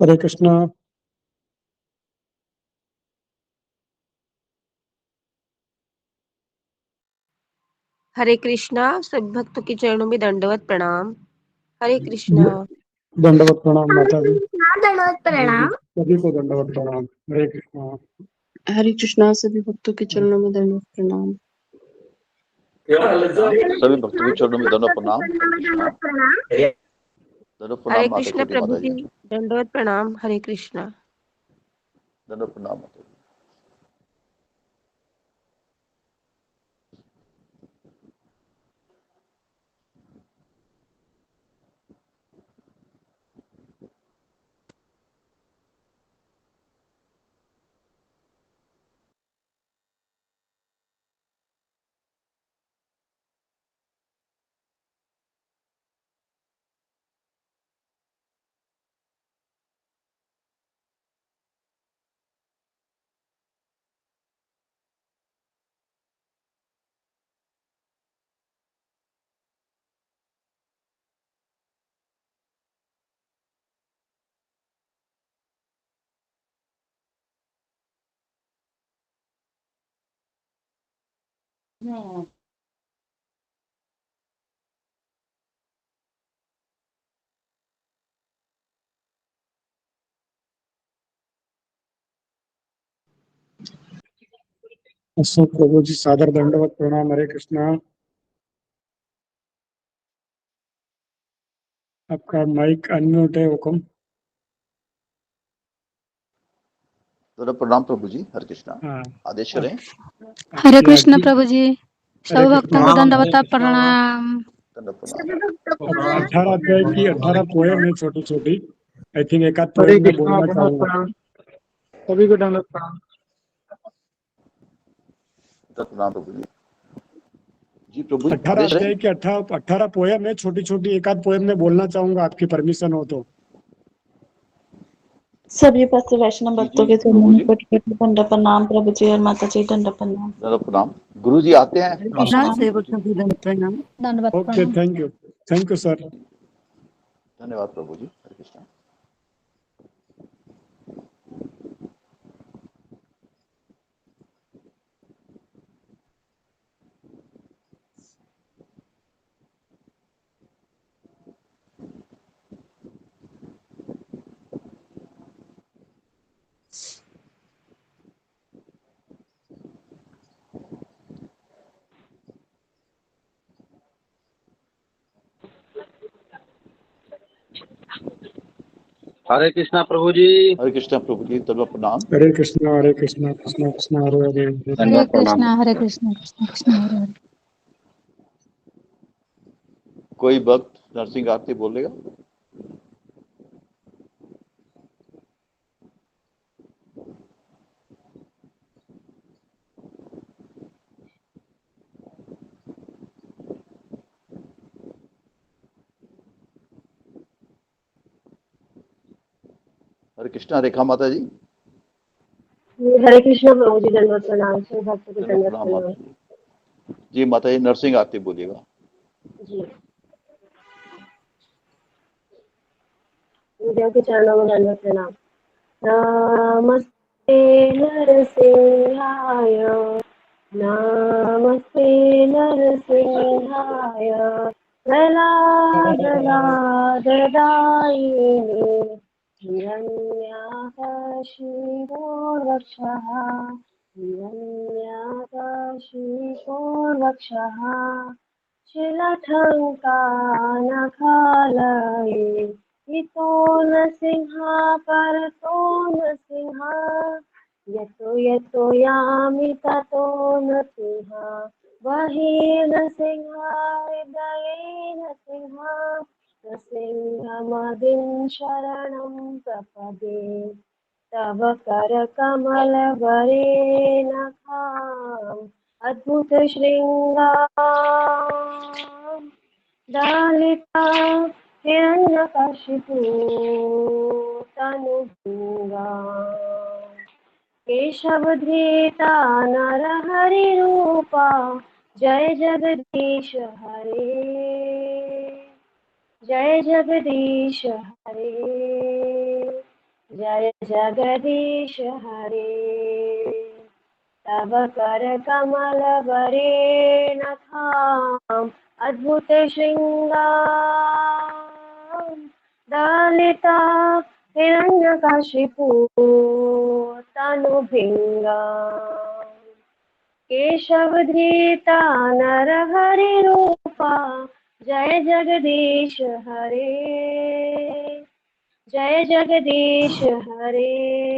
हरे कृष्णा। हरे कृष्णा। सभी भक्तों के चरणों में दंडवत प्रणाम। हरे कृष्णा। दंडवत प्रणाम माता जी। दंडवत प्रणाम। सभी को दंडवत प्रणाम। हरे कृष्णा। हरे कृष्णा। सभी भक्तों के चरणों में दंडवत प्रणाम। सभी भक्तों के चरणों में दंडवत प्रणाम। दंडवत प्रणाम। दंडवत हरे प्रणाम माता कृष्ण छोटी प्रभु माता जी, जी। दंडवत प्रणाम। हरे कृष्णा। दंडवत प्रणाम माता जी। अशोक प्रभु जी सादर दंडवत प्रणाम। हरे कृष्णा। आपका माइक अनम्यूट है, हुक्म। दंडवत प्रणाम प्रभु जी। हरे कृष्णा। हाँ, आदेश करें। हरे कृष्ण आज्ञा। प्रभु जी। हरे सब भक्तों को कृष्णा। दंडवत प्रणाम। दंडवत सभी प्रणाम। भक्तों को अब प्रणाम। 18 अध्याय की 18 पोयम है, छोटी छोटी। आई थिंक एक आध हरे पोयम में कृष्णा। बोलना दंडवत चाहूंगा। प्रणाम। सभी को दंडवत प्रणाम। दंडवत प्रणाम प्रभु जी। जी प्रभु जी 18 आदेश अध्याय करें। की 18 पोयम है, छोटी छोटी। एक आध पोयम में बोलना चाहूंगा, आपकी परमिशन हो तो। सभी भक्त वैष्णव जी भक्तों जी के चरणों प्रभु में जी। कोटि कोटि दंड प्रणाम। प्रभु जी और माता जी दंड प्रणाम। दंडवत प्रणाम। गुरु जी आते हैं हरे आपका कृष्णा। नाम सभी प्रभु जी। भक्तों को दंडवत प्रणाम। दंडवत ओके, प्रणाम। Thank you. Thank you sir. धन्यवाद प्रभु जी। हरे कृष्णा। हरे कृष्णा प्रभु जी। हरे कृष्णा प्रभु जी। दंडवत प्रणाम। हरे कृष्णा। हरे कृष्णा। कृष्णा कृष्णा हरे हरे, हरे हरे दंडवत प्रणाम। कृष्णा। हरे कृष्णा। कृष्ण कृष्ण हरे हरे। कोई भक्त नरसिंह आरती बोलेगा। हरे कृष्णा। रेखा माता जी। हरे कृष्ण प्रभु जी, दंडवत प्रणाम। सभी भक्तों को दंडवत दंडवत प्रणाम प्रणाम। माता जी। जी माता जी नरसिंह आरती बोलिएगा। जी, गुरुदेव के चरणों में दंडवत प्रणाम। नमस्ते नरसिंहाय, नमस्ते नरसिंहाय, प्रह्लादलाददायिने हिरण्याकशिपो रक्षः, हिरण्याकशिपो रक्षः, शिलठङ्कानखालये इतो न सिंहा परतो न सिंहा, यतो यतो यामि ततो न सिंहा, वहेन सिंहा हृदयेन सिंहा, न सिंहमदिं शरणं प्रपदे, तव करकमलवरेण खाम् अद्भुत श्रृंगार दालिता हिरण्यकशिपु तनुभुङ्गा केशवधृता नरहरिरूपा, जय जगदीश हरे, जय जगदीश हरे। जय जगदीश हरे। तव कर कमल वरेण थाम अद्भुत श्रृंगार दलिता हिरण्यकशिपु तनु भिंगा केशवधृता नरहरि रूपा जय जगदीश हरे। जय जगदीश हरे।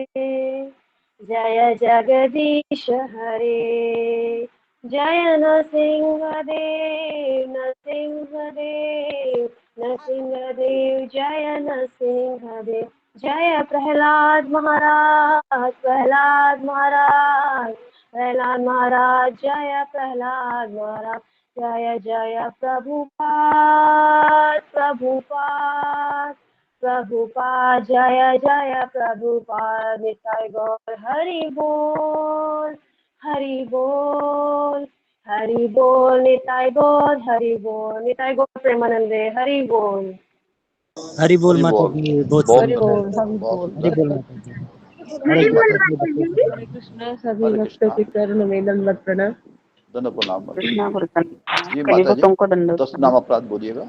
जय जगदीश हरे। जय नरसिंहदेव नरसिंहदेव नरसिंहदेव जय नरसिंहदेव। जय प्रहलाद महाराज प्रहलाद महाराज प्रहलाद महाराज जय प्रहलाद महाराज। जय जय प्रभुपाद प्रभुपाद प्रभुपाद जय जय प्रभुपाद। निताय गौर हरि बोल हरि बोल हरि बोल। निताय गौर हरि बोल निताय गौर प्रेमानंदे हरि बोल। हरि बोल हरि माता बोल। जी, बहुत बहुत हरि सुंदर। बोल सुंदर, हरि बहुत बोल। हरि सुंदर। बोल माता जी। हरि जी बोल माता जी। माता जी। हरे कृष्ण सभी हरे भक्तों कृष्णा। के चरण में दंडवत प्रणाम। दंड प्रणाम माता जी। कृष्णा वरदान जी कली माता जी, भक्तों को दंडवत 10 प्रणाम। नाम अपराध बोलिएगा।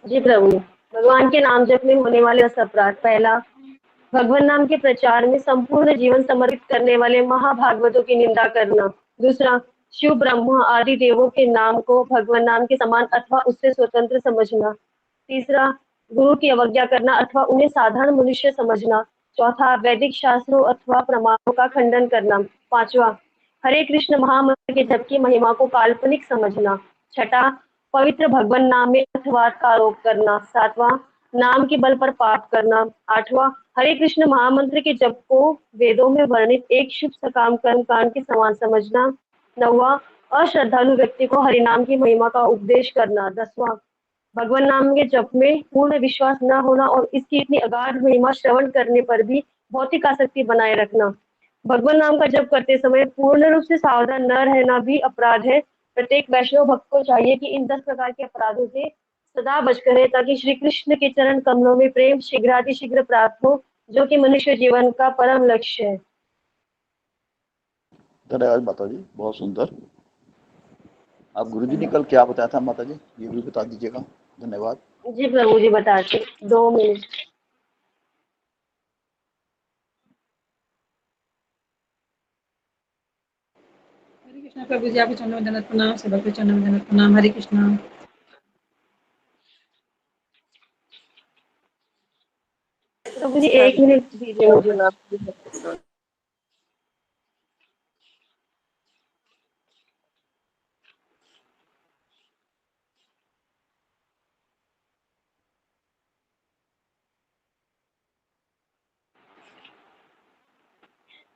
जी प्रभु। भगवान के नाम जप में होने वाले 10 अपराध। पहला, भगवान नाम के प्रचार में संपूर्ण जीवन समर्पित करने वाले महाभागवतों की निंदा करना। दूसरा, शिव ब्रह्मा आदि देवों के नाम को भगवान नाम के समान अथवा उससे स्वतंत्र समझना। तीसरा, गुरु की अवज्ञा करना अथवा उन्हें साधारण मनुष्य समझना। चौथा, वैदिक शास्त्रों अथवा प्रमाणों का खंडन करना। पांचवा, हरे कृष्ण महामंत्र के जप की महिमा को काल्पनिक समझना। छठा, पवित्र भगवान नाम में अर्थवाद का आरोप करना। सातवां, नाम के बल पर पाप करना। आठवां, हरे कृष्ण महामंत्र के जप को वेदों में वर्णित एक शुभ सकाम कर्म कांड के समान समझना। नौवां, अश्रद्धालु व्यक्ति को हरिनाम की महिमा का उपदेश करना। 10वां, भगवान नाम के जप में पूर्ण विश्वास न होना और इसकी इतनी अगाध महिमा श्रवण करने पर भी भौतिक आसक्ति बनाए रखना। भगवान नाम का जप करते समय पूर्ण रूप से सावधान न रहना भी अपराध है। प्रत्येक वैष्णव भक्त को चाहिए कि इन 10 प्रकार के अपराधों से सदा बचकर रहे ताकि श्री कृष्ण के चरण कमलों में प्रेम शीघ्रातिशीघ्र प्राप्त हो, जो कि मनुष्य जीवन का परम लक्ष्य है। धन्यवाद माता जी, बहुत सुंदर। आप गुरु जी ने कल क्या बताया था माता जी, ये भी बता दीजिएगा। धन्यवाद। जी प्रभु जी बताते 2 मिनट। हरे कृष्णा प्रभु जी, आपके चरणों में दंडवत प्रणाम। सेवक के चरणों में दंडवत प्रणाम। हरे कृष्णा। प्रभु जी 1 मिनट दीजिए मुझे।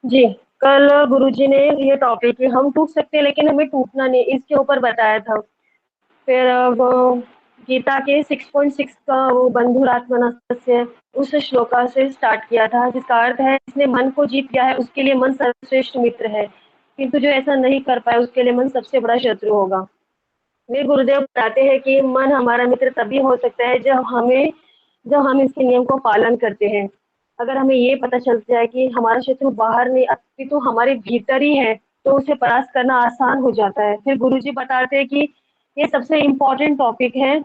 जी, कल गुरुजी ने ये टॉपिक कि हम टूट सकते हैं लेकिन हमें टूटना नहीं, इसके ऊपर बताया था। फिर वो गीता के 6.6 का वो बंधुरात्मनस्य उस श्लोका से स्टार्ट किया था, जिसका अर्थ है जिसने मन को जीत लिया है उसके लिए मन सर्वश्रेष्ठ मित्र है, किंतु जो ऐसा नहीं कर पाए उसके लिए मन सबसे बड़ा शत्रु होगा। मेरे गुरुदेव बताते हैं कि मन हमारा मित्र तभी हो सकता है जब हम इसके नियम को पालन करते हैं। अगर हमें ये पता चल जाए कि हमारा शत्रु बाहर नहीं अपितु हमारे भीतर ही है, तो उसे परास्त करना आसान हो जाता है। फिर गुरुजी बताते हैं कि ये सबसे इम्पोर्टेंट टॉपिक है।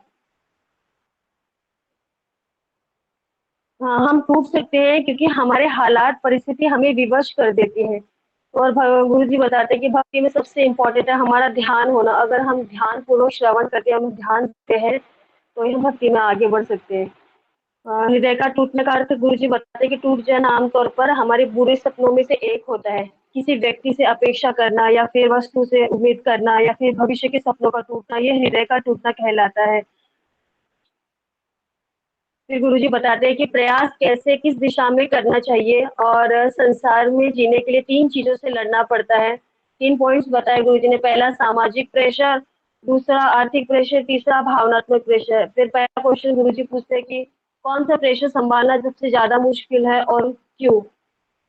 हाँ, हम टूट सकते हैं क्योंकि हमारे हालात परिस्थिति हमें विवश कर देती है। और गुरु जी बताते हैं कि भक्ति में सबसे इम्पोर्टेंट है हमारा ध्यान होना। अगर हम ध्यान पूर्वक श्रवण करते हैं, हम ध्यान देते हैं, तो हम भक्ति में आगे बढ़ सकते हैं। हृदय का टूटने का अर्थ गुरु जी बताते हैं कि टूट जाना आमतौर पर हमारे बुरे सपनों में से एक होता है। किसी व्यक्ति से अपेक्षा करना या फिर वस्तु से उम्मीद करना या फिर भविष्य के सपनों का टूटना, ये हृदय का टूटना कहलाता है। फिर गुरुजी बताते हैं कि प्रयास कैसे किस दिशा में करना चाहिए और संसार में जीने के लिए 3 चीजों से लड़ना पड़ता है। 3 पॉइंट्स बताए गुरुजी ने। पहला सामाजिक प्रेशर, दूसरा आर्थिक प्रेशर, तीसरा भावनात्मक प्रेशर। फिर पहला क्वेश्चन गुरुजी पूछते हैं कि कौन सा प्रेशर संभालना सबसे ज्यादा मुश्किल है और क्यों।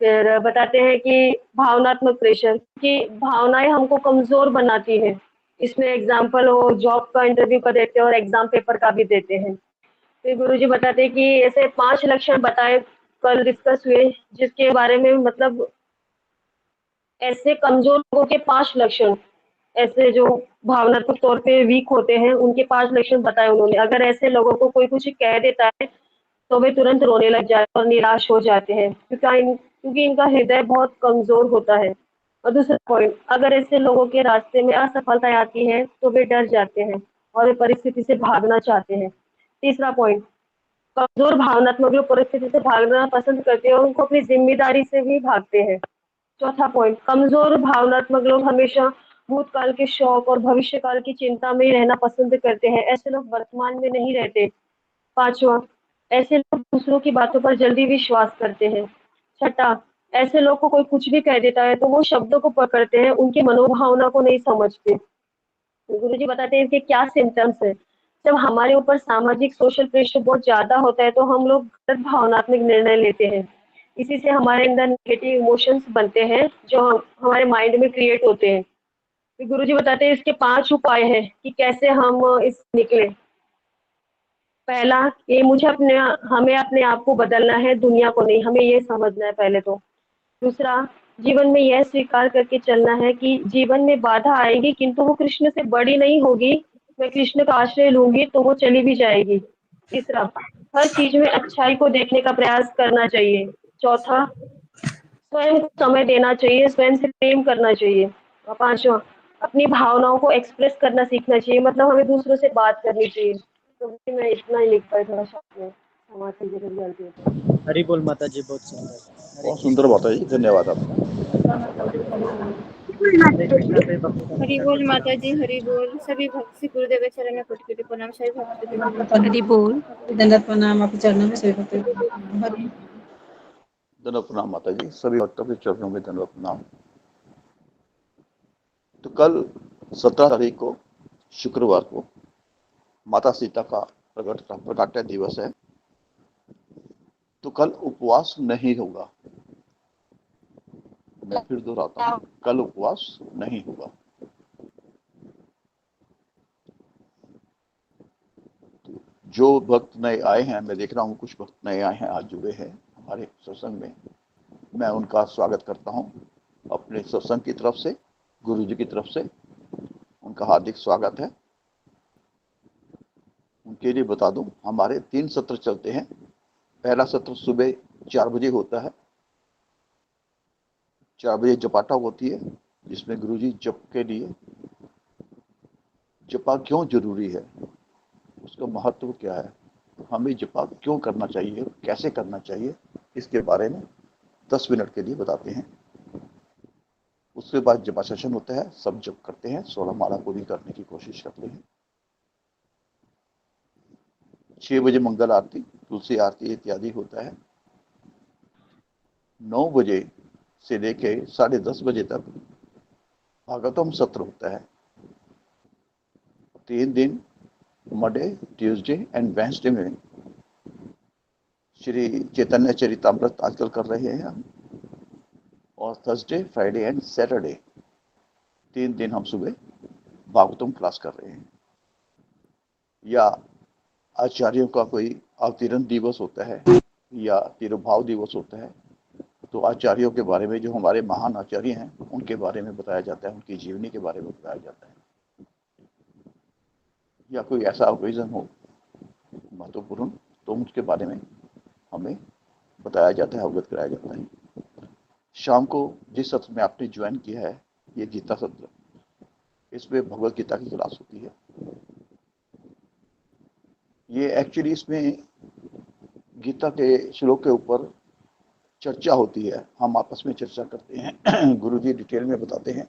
फिर बताते हैं कि भावनात्मक प्रेशर कि भावनाएं हमको कमजोर बनाती है। इसमें एग्जाम्पल वो जॉब का इंटरव्यू का देते हैं और एग्जाम पेपर का भी देते हैं। फिर गुरुजी बताते हैं कि ऐसे 5 लक्षण बताए कल डिस्कस हुए, जिसके बारे में मतलब ऐसे कमजोर लोगों के 5 लक्षण, ऐसे जो भावनात्मक तौर पे वीक होते हैं उनके 5 लक्षण बताए उन्होंने। अगर ऐसे लोगों को कोई कुछ कह देता है तो वे तुरंत रोने लग जाते हैं और निराश हो जाते हैं, क्योंकि इनका हृदय बहुत कमजोर होता है। और दूसरा पॉइंट, अगर ऐसे लोगों के रास्ते में असफलताएं आती हैं तो वे डर जाते हैं और वे परिस्थिति से भागना चाहते हैं। तीसरा पॉइंट, कमजोर भावनात्मक लोग परिस्थिति से भागना पसंद करते हैं और उनको अपनी जिम्मेदारी से भी भागते हैं। चौथा पॉइंट, कमजोर भावनात्मक लोग हमेशा भूतकाल के शौक और भविष्यकाल की चिंता में ही रहना पसंद करते हैं। ऐसे लोग वर्तमान में नहीं रहते। पांचवा, ऐसे लोग दूसरों की बातों पर जल्दी विश्वास करते हैं। छठा, ऐसे लोग को कोई कुछ भी कह देता है तो वो शब्दों को पकड़ते हैं, उनकी मनोभावना को नहीं समझते। गुरुजी बताते हैं इसके क्या सिम्टम्स है। जब हमारे ऊपर सामाजिक सोशल प्रेशर बहुत ज्यादा होता है तो हम लोग गलत भावनात्मक निर्णय लेते हैं। इसी से हमारे अंदर नेगेटिव इमोशंस बनते हैं जो हमारे माइंड में क्रिएट होते हैं। तो गुरुजी बताते हैं इसके 5 उपाय हैं कि कैसे हम इस निकले। पहला, ये हमें अपने आप को बदलना है, दुनिया को नहीं, हमें ये समझना है पहले तो। दूसरा, जीवन में यह स्वीकार करके चलना है कि जीवन में बाधा आएगी किंतु वो कृष्ण से बड़ी नहीं होगी। मैं कृष्ण का आश्रय लूंगी तो वो चली भी जाएगी। तीसरा, हर चीज में अच्छाई को देखने का प्रयास करना चाहिए। चौथा, स्वयं को समय देना चाहिए, स्वयं से प्रेम करना चाहिए। और पांचवा, अपनी भावनाओं को एक्सप्रेस करना सीखना चाहिए, मतलब हमें दूसरों से बात करनी चाहिए। तो मैं इतना ही लिख पाई, थोड़ा शॉर्ट में क्षमा कीजिए मेरी गलती है। हरि बोल माता जी, बहुत सुंदर। हरे बहुत सुंदर माता जी, धन्यवाद आपका। हरे कृष्णा पे भक्त हरि बोल माता जी, हरि बोल। सभी भक्त से गुरुदेव के चरण में कोटि कोटि प्रणाम। सभी भक्त के हरि बोल। दंडवत प्रणाम, आपके चरणों में सभी भक्तों को प्रणाम। हरि धन्यवाद प्रणाम माता जी, सभी भक्तों के चरणों में धन्यवाद प्रणाम। तो कल 17 तारीख को शुक्रवार को माता सीता का प्रकाट्य दिवस है, तो कल उपवास नहीं होगा। मैं फिर दोहराता हूँ, कल उपवास नहीं होगा। जो भक्त नए आए हैं, मैं देख रहा हूँ कुछ भक्त नए आए हैं, आज जुड़े हैं हमारे सत्संग में, मैं उनका स्वागत करता हूँ अपने सत्संग की तरफ से, गुरु जी की तरफ से उनका हार्दिक स्वागत है। उनके लिए बता दूं, हमारे 3 सत्र चलते हैं। पहला सत्र सुबह 4 बजे होता है। 4 बजे जपाटा होती है, जिसमें गुरु जी जप के लिए, जपा क्यों जरूरी है, उसका महत्व क्या है, हमें जपा क्यों करना चाहिए, कैसे करना चाहिए, इसके बारे में 10 मिनट के लिए बताते हैं। उसके बाद जपा सेशन होता है, सब जप करते हैं, 16 माला पूरी करने की कोशिश करते हैं। 6 बजे मंगल आरती, तुलसी आरती इत्यादि होता है। 9 बजे से लेके 10:30 बजे तक भागवतम सत्र होता है। 3 दिन, मंडे, ट्यूसडे एंड वेडनेसडे में श्री चैतन्य चरितामृत आजकल कर रहे हैं हम, और थर्सडे, फ्राइडे एंड सैटरडे 3 दिन हम सुबह भागवतम क्लास कर रहे हैं। या आचार्यों का कोई अवतरण दिवस होता है या तिरुभाव दिवस होता है, तो आचार्यों के बारे में, जो हमारे महान आचार्य हैं, उनके बारे में बताया जाता है, उनकी जीवनी के बारे में बताया जाता है। या कोई ऐसा ओकेजन हो महत्वपूर्ण, तो उसके बारे में हमें बताया जाता है, अवगत कराया जाता है। शाम को जिस सत्र में आपने ज्वाइन किया है, ये गीता सत्र, इसमें भगवत गीता की क्लास होती है। ये एक्चुअली इसमें गीता के श्लोक के ऊपर चर्चा होती है, हम आपस में चर्चा करते हैं, गुरु जी डिटेल में बताते हैं,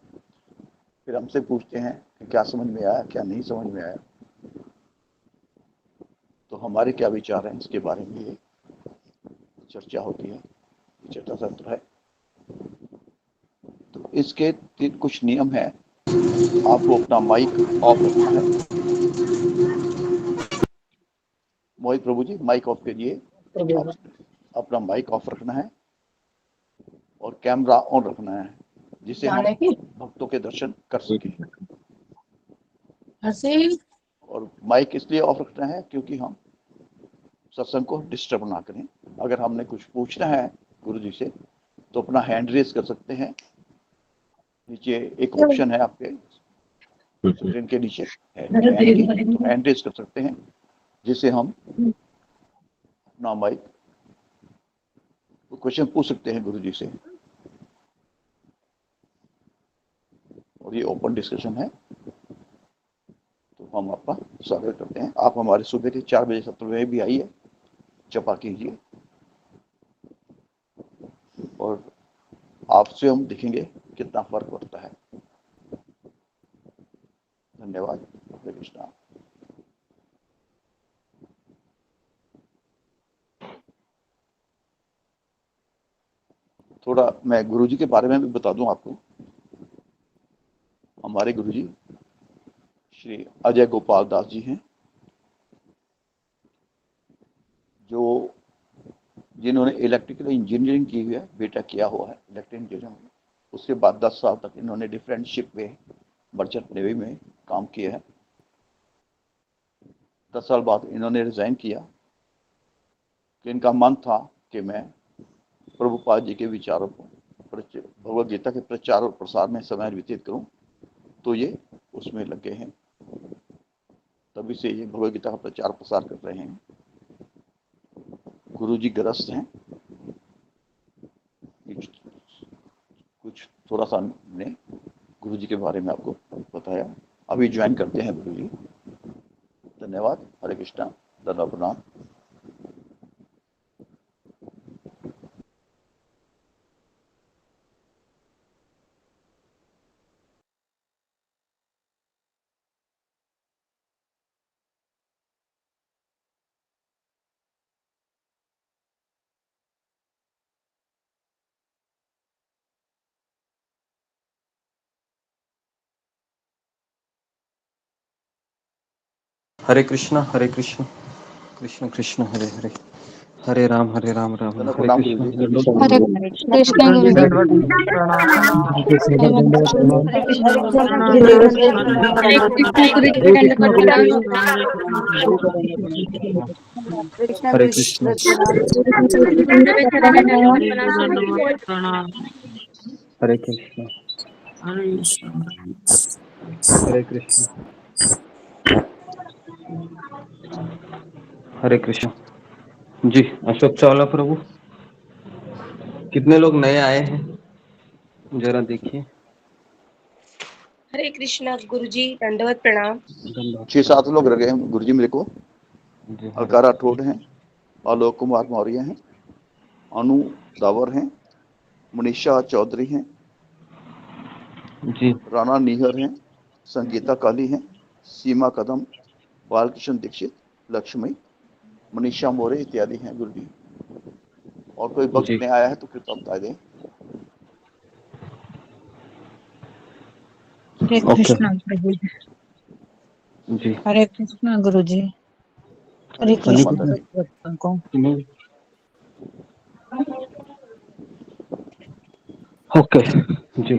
फिर हमसे पूछते हैं कि क्या समझ में आया, क्या नहीं समझ में आया, तो हमारे क्या विचार हैं इसके बारे में ये चर्चा होती है, चर्चा सत्र है। तो इसके कुछ नियम हैं। आपको अपना माइक ऑफ रखना है। मोहित प्रभु जी, माइक ऑफ करिए। अपना माइक ऑफ रखना है और कैमरा ऑन रखना है, जिससे हम भक्तों के दर्शन कर सकें। और माइक इसलिए ऑफ रखना है क्योंकि हम सत्संग को डिस्टर्ब ना करें। अगर हमने कुछ पूछना है गुरु जी से तो अपना हैंड रेज कर सकते हैं। नीचे एक ऑप्शन है आपके स्क्रीन के नीचे हैंड की, तो हैंड रेज कर सकते हैं, जिससे हम अपना माइक क्वेश्चन पूछ सकते हैं गुरु जी से। और ये ओपन डिस्कशन है, तो हम आपका स्वागत करते हैं। आप हमारे सुबह के 4 बजे सत्र में भी आइए, जपा कीजिए और आपसे हम देखेंगे कितना फर्क पड़ता है। धन्यवाद। हरे कृष्णा। थोड़ा मैं गुरुजी के बारे में भी बता दूं आपको। हमारे गुरुजी श्री अजय गोपाल दास जी हैं, जो जिन्होंने इलेक्ट्रिकल इंजीनियरिंग की हुई है, बेटा किया हुआ है इलेक्ट्रिकल इंजीनियरिंग में। उसके बाद 10 साल तक इन्होंने डिफरेंट शिप में मर्चेंट नेवी में काम किया है। 10 साल बाद इन्होंने रिजाइन किया कि इनका मन था कि मैं प्रभुपाद जी के विचारों को, भगवद गीता के प्रचार और प्रसार में समय व्यतीत करूं, तो ये उसमें लगे हैं। तभी से ये भगवद गीता का प्रचार प्रसार कर रहे हैं। गुरु जी ग्रस्त हैं, कुछ थोड़ा सा हमने गुरु जी के बारे में आपको बताया। अभी ज्वाइन करते हैं गुरु जी। धन्यवाद। हरे कृष्णा। धन्यवाद। प्रणाम। हरे कृष्णा कृष्ण कृष्ण हरे हरे, हरे राम राम राम हरे प्रणाम कृष्ण। गुरु जी। हरे कृष्ण गुरु जी। हरे कृष्ण। हरे कृष्ण। हरे कृष्ण। हरे कृष्ण। जी अशोक चावला प्रभु, कितने लोग नए आए हैं जरा देखिए। हरे कृष्णा गुरुजी, दंडवत प्रणाम। 6-7 लोग रह गए हैं गुरु जी मेरे को। जी हरे अलका राठौड़ हैं, आलोक कुमार मौर्य हैं, अनु दावर हैं, मनीषा चौधरी हैं, जी राणा निहर हैं, संगीता काली हैं, सीमा कदम, बालकृष्ण दीक्षित, लक्ष्मी, मनीषा मोरे इत्यादि हैं गुरु जी। और कोई भक्त जी नया आया है तो कृपया बता दें। हरे कृष्णा प्रभु जी। जी हरे कृष्णा गुरु जी। हरे हरे कृष्णा कृष्णा माता जी। भक्तों को। ओके जी।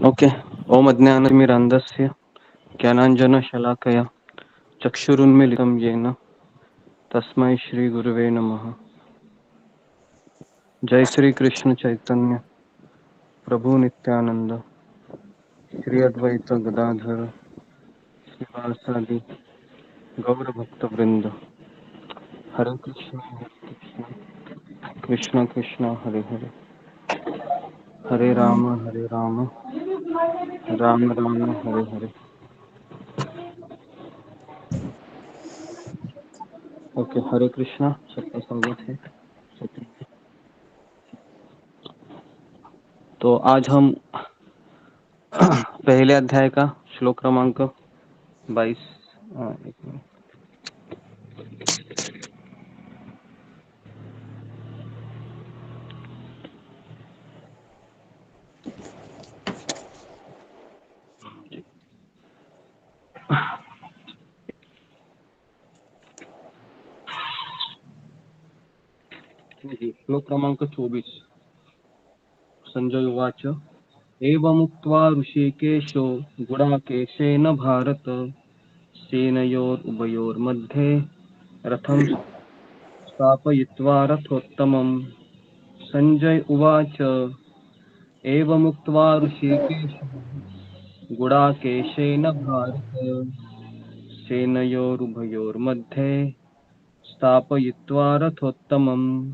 ओके। ओम अज्ञानतिमिरान्धस्य ज्ञानाञ्जनशलाकया चक्षुरुन्मीलितं येन तस्मै श्री गुरुवे नमः। जय श्री कृष्ण चैतन्य प्रभु नित्यानंद श्री अद्वैत गदाधर श्रीवासादि गौर भक्त वृंद। हरे कृष्ण कृष्ण कृष्ण हरे हरे, हरे राम राम राम हरे हरे। ओके हरे कृष्णा, सबका स्वागत है। तो आज हम पहले अध्याय का श्लोक क्रमांक 22 एक मिनट। श्लोक क्रमांक 24। संजय उवाच एवमुक्त्वा ऋषिकेशो गुडाकेशेन भारत सेनयोरुभयोर्मध्ये रथं स्थापयित्वा रथोत्तमं संजय उवाच एवमुक्त्वा ऋषिकेशः गुडाकेशेन भारत सेनयोरुभयोर्मध्ये स्थापयित्वा रथोत्तमं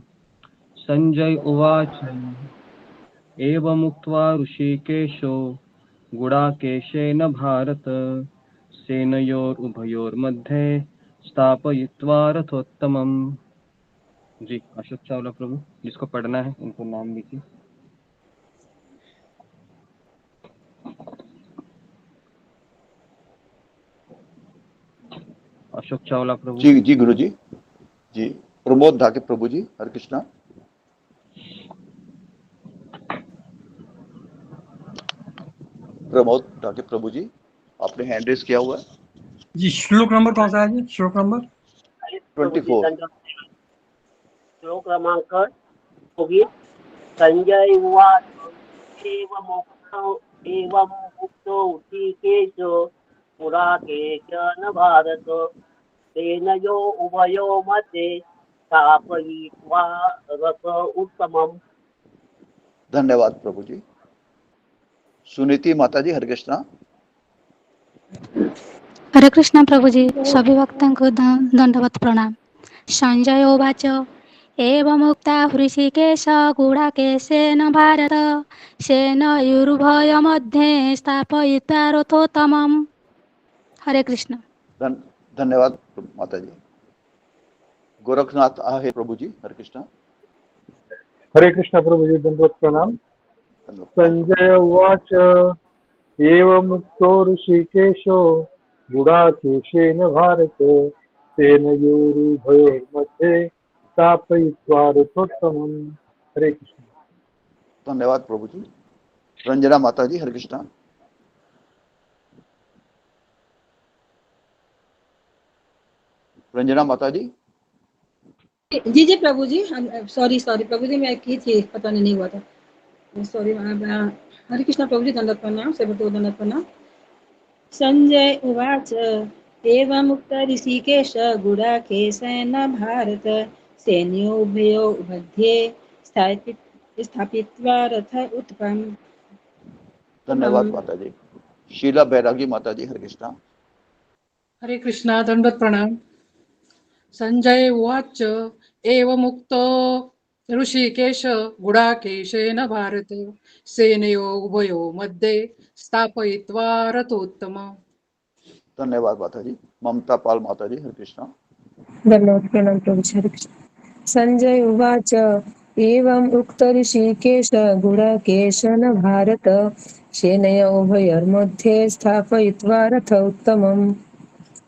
संजय उवाच एवमुक्त्वा ऋषिकेशो गुडाकेशेन भारत सेनयोरुभयोर्मध्ये स्थापयित्वा रथोत्तमं। जी अशोक चावला प्रभु, जिसको पढ़ना है उनको नाम लिखिए। अशोक चावला प्रभु। जी गुरु जी। जी प्रमोद ढाके प्रभु जी, हरे कृष्णा। प्रमोद ढाके प्रभु जी, आपने हैंड रेस किया हुआ है जी। श्लोक नंबर कौन सा है जी? श्लोक नंबर 24। श्लोक क्रमांक 24। संजय उवाच एवं मुक्तो ऋषिकेशो गुडाकेशेन भारत सेनयो उभयो मध्ये स्थापयित्वा रथ उत्तमम्। धन्यवाद प्रभु जी। सुनीति माता जी, हरे कृष्णा। हरे कृष्ण प्रभु जी, सभी भक्तों को दंडवत प्रणाम। संजय उवाच एवमुक्ता हृषिकेश गुडाकेशेन भारत सेनयोरुभयोर्मध्ये स्थापयित्वा रथोत्तमम्। हरे कृष्ण। धन्यवाद माता जी। गोरखनाथ आहे प्रभु जी, हरे कृष्णा। हरे कृष्ण प्रभु जी, दंडवत प्रणाम। संजय उवाच एवमुक्तो ऋषिकेशो गुडाकेशेन भारत सेनयोरुभयोर्मध्ये स्थापयित्वा रथोत्तमम्। हरे कृष्ण। धन्यवाद प्रभु जी। रंजना माता जी, हरे कृष्णा। रंजना माता जी। जी प्रभु जी, सॉरी प्रभु जी, मैं की थी, पता नहीं हुआ था, सॉरी। हरे कृष्ण प्रभु जी, दंडवत प्रणाम, सेवको दंडवत प्रणाम। संजय उवाच एवमुक्त ऋषिकेश गुडाकेशेन भारत सेनयोरुभयो मध्ये स्थापित्वा रथ उत्तमम्। धन्यवाद माता जी। शीला बैरागी माता जी, हरे कृष्णा। हरे कृष्णा, दंडवत प्रणाम। संजय उवाच एवमुक्तो ऋषिकेश गुडाकेशेन भारत सेनयो उभयो मध्ये स्थापयित्वा रथोत्तमम्। धन्यवाद माता जी। ममता पाल माता जी, हरे कृष्णा। दंडवत प्रणाम प्रभु जी, हरे कृष्ण। संजय उवाच एवम् उक्त ऋषिकेश गुडाकेशेन भारत सेनयोरुभयोर्मध्ये स्थापयित्वा रथोत्तमम्।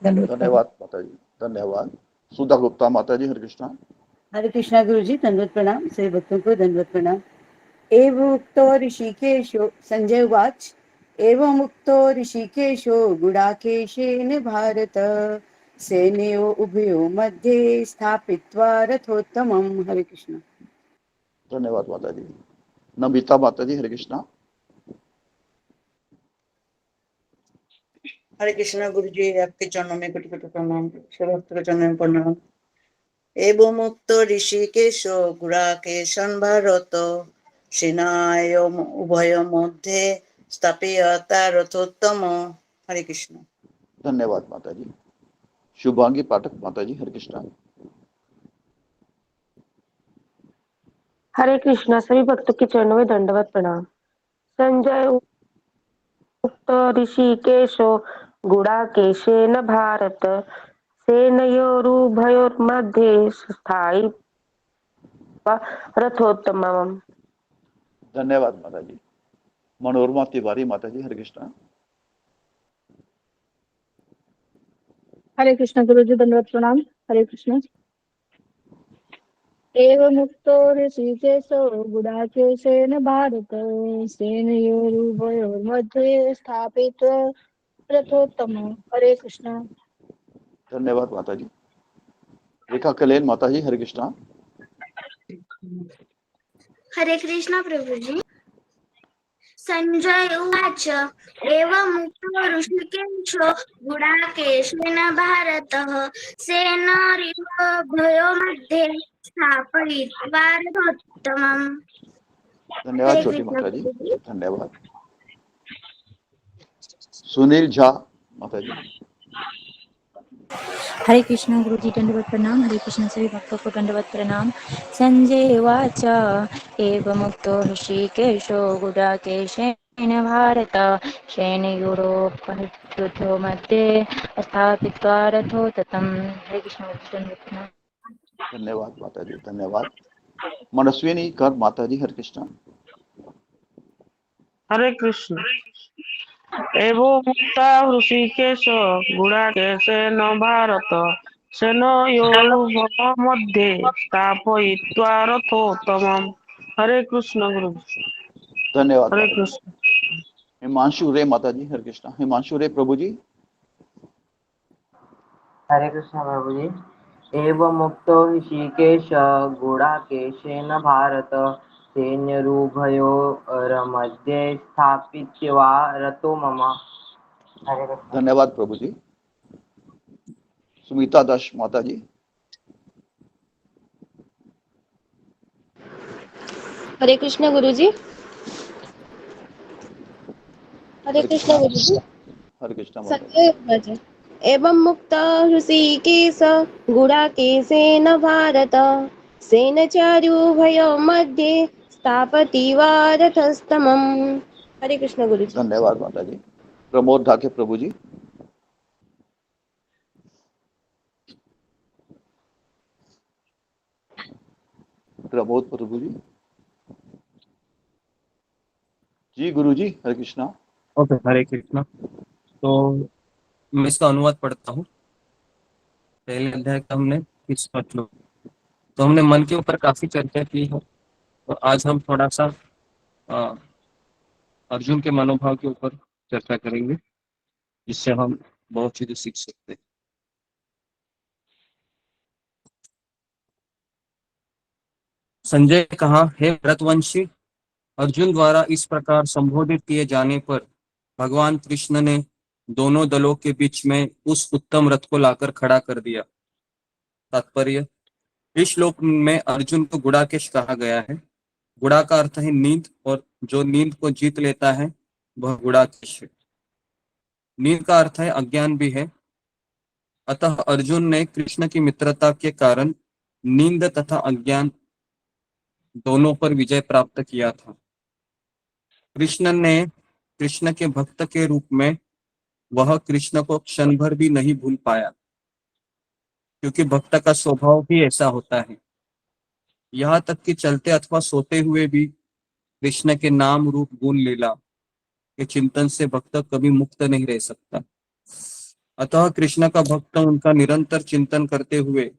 धन्यवाद माता जी, धन्यवाद। सुधा गुप्ता माता जी, हरे कृष्णा। हरे कृष्णा गुरु जी, दंडवत प्रणाम, सभी भक्तों को दंडवत प्रणाम। एवमुक्तो ऋषिकेशो, संजय उवाच एवमुक्तो ऋषिकेशो गुडाकेशेन भारत सेनयो उभयो मध्ये स्थापित्वा रथोत्तमम्। हरे कृष्ण। धन्यवाद माता जी। नमिता माता जी, हरे कृष्णा। हरे कृष्णा गुरु जी, आपके चरणों में कोटि कोटि प्रणाम, सब भक्तों के चरणों में प्रणाम। एवमुक्तो ऋषिकेशो गुडाकेशेन भारत सेनयो उभयो मध्ये स्थापयित्वा रथोत्तमम्। हरे कृष्ण। धन्यवाद माता जी। शुभांगी पाठक माता जी, हरे कृष्णा। हरे कृष्णा, सभी भक्तों के चरणों में दंडवत प्रणाम। संजय उक्त ऋषिकेशो गुडाकेशेन भारत सेनयोरुभयोर्मध्ये स्थायित्वा रथोत्तमम्। धन्यवाद माता जी। मनोरमा तिवारी माता जी, हरे कृष्णा। हरे कृष्ण गुरु जी, दंडवत प्रणाम। हरे कृष्ण। एवमुक्तो ऋषिकेशो गुडाकेशेन भारत सेनयोरुभयोर्मध्ये स्थापित्वा रथोत्तमम्। हरे कृष्ण। धन्यवाद माता जी। रेखा कलेन माता जी, हरे कृष्णा। हरे कृष्णा प्रभु जी। संजय उवाच एवमुक्तो ऋषिकेशो गुडाकेशेन भारतः सेनारिवोभयो मध्ये स्थापयित्वा रथोत्तमम्। धन्यवाद हरे छोटी कृष्ण माता जी, प्रभु। धन्यवाद। सुनील झा माता जी। हरे कृष्ण गुरुजी दंडवत प्रणाम। हरे कृष्ण सभी भक्तों को दंडवत प्रणाम। संजय उवाच एवमुक्तो ऋषिकेशो गुडाकेशेन भारत सैन्ययोरुपनिषदो मध्ये स्थापित्वा रथोत्तमम्। हरे कृष्ण गुरुजी दंडवत प्रणाम। धन्यवाद माता जी, धन्यवाद। मनस्विनी कर माता जी, हरे कृष्ण। हरे कृष्ण। एवं मुक्ता ऋषिकेश गुडाकेशेन भारत सेनयोरुभयोः मध्ये स्थापयित्वा रथोत्तमम्। हरे कृष्ण गुरु। धन्यवाद हरे माता जी। कृष्ण। हिमांशु रे माता जी, हरे कृष्ण। हिमांशु रे प्रभु जी। हरे कृष्ण प्रभु जी। एवं मुक्तो ऋषिकेश गुडाकेशेन भारत सैन्यरुभयोर्मध्ये स्थापित्वा रतो मम। हरे कृष्ण। धन्यवाद प्रभु जी। सुमिता दास माता जी। हरे कृष्ण गुरुजी। हरे हरे कृष्ण कृष्णा, गुरुजी। हरे कृष्णा माता जी। संजय उवाच एवं मुक्ता ऋषिकेश गुडाकेशेन भारत सेनचार्युभयो मध्ये स्थापयित्वा रथोत्तमम्। हरे कृष्ण गुरुजी। धन्यवाद माता जी। प्रमोद ढाके प्रभु जी। प्रमोद प्रभु जी। जी गुरु जी, हरे कृष्णा। ओके, हरे कृष्णा। तो मैं इसका अनुवाद पढ़ता हूँ। पहले अध्याय का हमने 30 श्लोक, तो हमने मन के ऊपर काफी चर्चा की है। तो आज हम थोड़ा सा अर्जुन के मनोभाव के ऊपर चर्चा करेंगे, जिससे हम बहुत चीजें सीख सकते हैं। संजय कहा, हे भरतवंशी, अर्जुन द्वारा इस प्रकार संबोधित किए जाने पर भगवान कृष्ण ने दोनों दलों के बीच में उस उत्तम रथ को लाकर खड़ा कर दिया। तात्पर्य, इस श्लोक में अर्जुन को गुडाकेश कहा गया है। गुड़ा का अर्थ है नींद, और जो नींद को जीत लेता है वह गुडाकेश है। नींद का अर्थ है अज्ञान भी है। अतः अर्जुन ने कृष्ण की मित्रता के कारण नींद तथा अज्ञान दोनों पर विजय प्राप्त किया था। कृष्ण ने कृष्ण के भक्त के रूप में वह कृष्ण को क्षण भर भी नहीं भूल पाया, क्योंकि भक्त का स्वभाव ही ऐसा होता है। यहाँ तक कि चलते अथवा सोते हुए भी कृष्ण के नाम रूप गुण लीला के चिंतन से भक्त कभी मुक्त नहीं रह सकता। अतः कृष्ण का भक्त उनका निरंतर चिंतन करते हुए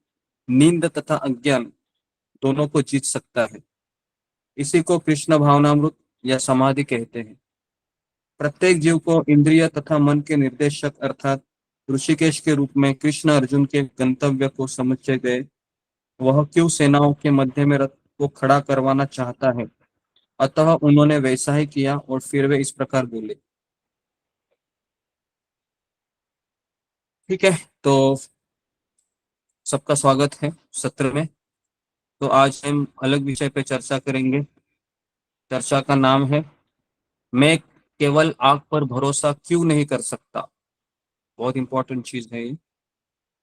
नींद तथा अज्ञान दोनों को जीत सकता है। इसी को कृष्ण भावनामृत या समाधि कहते हैं। प्रत्येक जीव को इंद्रिय तथा मन के निर्देशक अर्थात ऋषिकेश के रूप में कृष्ण अर्जुन के गंतव्य को समझ गए। वह क्यों सेनाओं के मध्य में रथ को खड़ा करवाना चाहता है, अतः उन्होंने वैसा ही किया। और फिर वे इस प्रकार बोले। ठीक है, तो सबका स्वागत है सत्र में। तो आज हम अलग विषय पे चर्चा करेंगे। चर्चा का नाम है, मैं केवल आंख पर भरोसा क्यों नहीं कर सकता। बहुत इंपॉर्टेंट चीज है ये,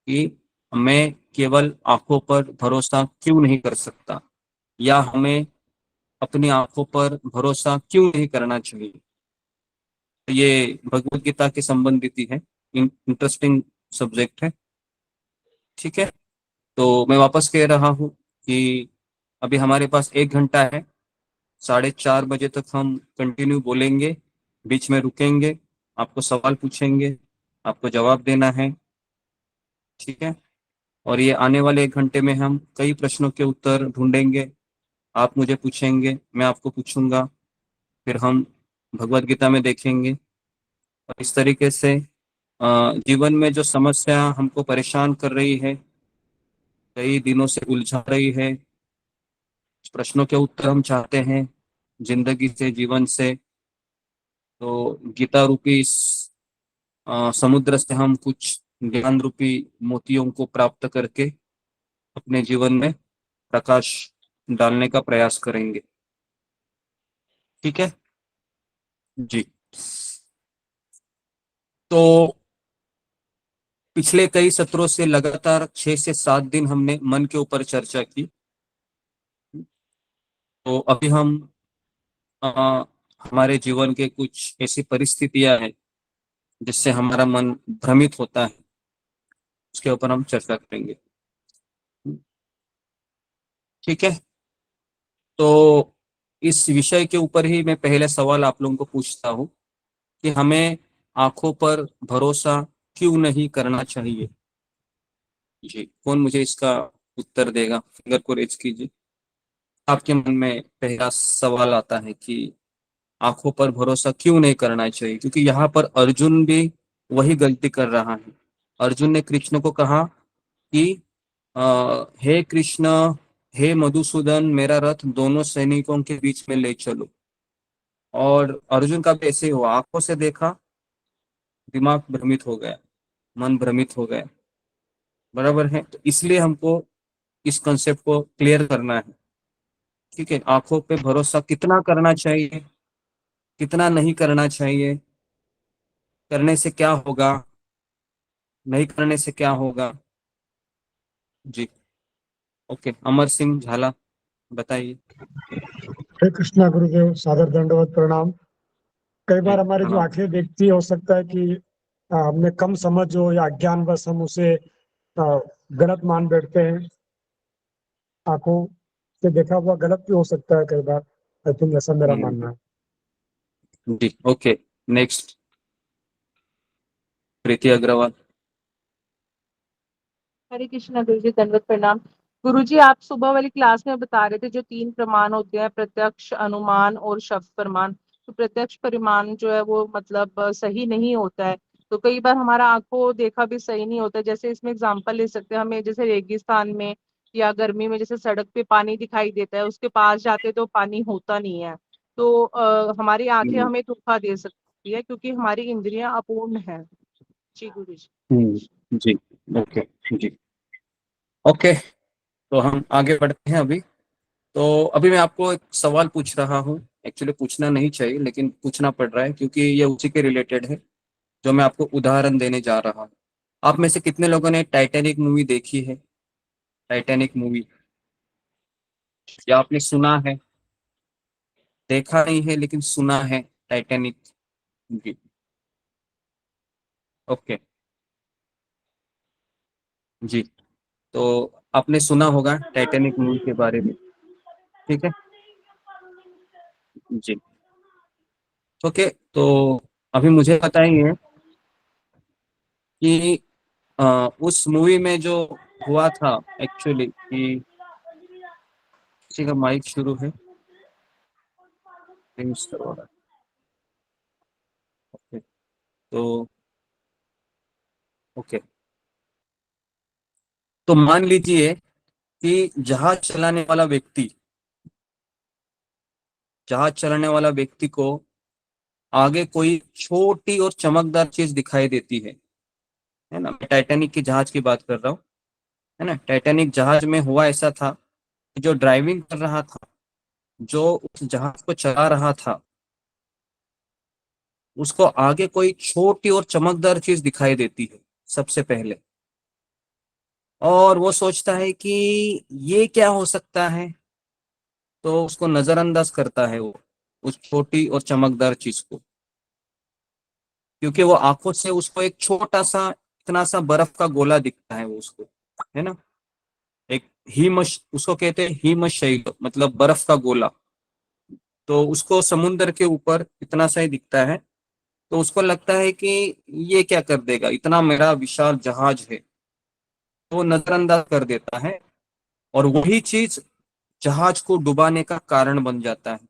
कि मैं केवल आंखों पर भरोसा क्यों नहीं कर सकता, या हमें अपनी आंखों पर भरोसा क्यों नहीं करना चाहिए। ये भगवत गीता के संबंधित ही है, इंटरेस्टिंग सब्जेक्ट है। ठीक है, तो मैं वापस कह रहा हूँ कि अभी हमारे पास 1 घंटा है। 4:30 बजे तक हम कंटिन्यू बोलेंगे, बीच में रुकेंगे, आपको सवाल पूछेंगे, आपको जवाब देना है। ठीक है, और ये आने वाले 1 घंटे में हम कई प्रश्नों के उत्तर ढूंढेंगे। आप मुझे पूछेंगे, मैं आपको पूछूंगा, फिर हम भगवत गीता में देखेंगे। और इस तरीके से जीवन में जो समस्या हमको परेशान कर रही है, कई दिनों से उलझा रही है, प्रश्नों के उत्तर हम चाहते हैं जिंदगी से, जीवन से, तो गीता रूपी इस समुद्र से हम कुछ ज्ञान रूपी मोतियों को प्राप्त करके अपने जीवन में प्रकाश डालने का प्रयास करेंगे। ठीक है जी। तो पिछले कई सत्रों से लगातार 6 से 7 दिन हमने मन के ऊपर चर्चा की। तो अभी हम हमारे जीवन के कुछ ऐसी परिस्थितियां हैं जिससे हमारा मन भ्रमित होता है, उसके ऊपर हम चर्चा करेंगे। ठीक है, तो इस विषय के ऊपर ही मैं पहले सवाल आप लोगों को पूछता हूँ कि हमें आंखों पर भरोसा क्यों नहीं करना चाहिए। जी, कौन मुझे इसका उत्तर देगा? फिंगर को रेज कीजिए। आपके मन में पहला सवाल आता है कि आंखों पर भरोसा क्यों नहीं करना चाहिए, क्योंकि यहाँ पर अर्जुन भी वही गलती कर रहा है। अर्जुन ने कृष्ण को कहा कि हे कृष्ण, हे मधुसूदन, मेरा रथ दोनों सैनिकों के बीच में ले चलो। और अर्जुन का भी ऐसे ही हुआ, आंखों से देखा, दिमाग भ्रमित हो गया, मन भ्रमित हो गया। बराबर है, तो इसलिए हमको इस कंसेप्ट को क्लियर करना है। ठीक है, आंखों पे भरोसा कितना करना चाहिए, कितना नहीं करना चाहिए, करने से क्या होगा, नहीं करने से क्या होगा। जी ओके, अमर सिंह झाला बताइए। हरे कृष्णा गुरुदेव, सादर दंडवत प्रणाम। कई बार हमारी जो प्रणाम। आंखें देखती है, हो सकता है कि हमने कम समझ हो या अज्ञानवश हम उसे गलत मान बैठते हैं। आंखों से देखा हुआ गलत भी हो सकता है कई बार। आई थिंक ऐसा मेरा मानना है। जी ओके, नेक्स्ट प्रीति अग्रवाल। हरे कृष्णा गुरु जी, दंडवत प्रणाम। गुरु जी, आप सुबह वाली क्लास में बता रहे थे जो 3 प्रमाण होते हैं, प्रत्यक्ष, अनुमान और शब्द प्रमाण। तो प्रत्यक्ष प्रमाण जो है वो मतलब सही नहीं होता है। तो कई बार हमारा आंखों देखा भी सही नहीं होता है। जैसे इसमें एग्जांपल ले सकते हैं, हमें जैसे रेगिस्तान में या गर्मी में जैसे सड़क पे पानी दिखाई देता है, उसके पास जाते तो पानी होता नहीं है। तो हमारी आंखें हमें धोखा दे सकती है क्योंकि हमारी इंद्रियां अपूर्ण है। जी गुरु जी। जी ओके जी ओके, तो हम आगे बढ़ते हैं। अभी तो अभी मैं आपको एक सवाल पूछ रहा हूँ। एक्चुअली पूछना नहीं चाहिए लेकिन पूछना पड़ रहा है क्योंकि ये उसी के रिलेटेड है जो मैं आपको उदाहरण देने जा रहा हूँ। आप में से कितने लोगों ने टाइटैनिक मूवी देखी है? टाइटैनिक मूवी या आपने सुना है? देखा नहीं है लेकिन सुना है टाइटैनिक। जी ओके जी, तो आपने सुना होगा टाइटैनिक मूवी के बारे में। ठीक है जी ओके, तो अभी मुझे बताइए कि उस मूवी में जो हुआ था एक्चुअली कि किसी का माइक शुरू है, ओके तो ओके, तो मान लीजिए कि जहाज चलाने वाला व्यक्ति को आगे कोई छोटी और चमकदार चीज दिखाई देती है ना। मैं टाइटैनिक की जहाज की बात कर रहा हूँ, है ना। टाइटैनिक जहाज में हुआ ऐसा था कि जो ड्राइविंग कर रहा था, जो उस जहाज को चला रहा था, उसको आगे कोई छोटी और चमकदार चीज दिखाई देती है सबसे पहले, और वो सोचता है कि ये क्या हो सकता है। तो उसको नजरअंदाज करता है वो उस छोटी और चमकदार चीज को, क्योंकि वो आंखों से उसको एक छोटा सा इतना सा बर्फ का गोला दिखता है वो उसको, है ना। एक उसको कहते हैं हिमशैल, मतलब बर्फ का गोला। तो उसको समुद्र के ऊपर इतना सा ही दिखता है, तो उसको लगता है कि ये क्या कर देगा, इतना मेरा विशाल जहाज है। तो वो नजरअंदाज कर देता है और वही चीज जहाज को डुबाने का कारण बन जाता है।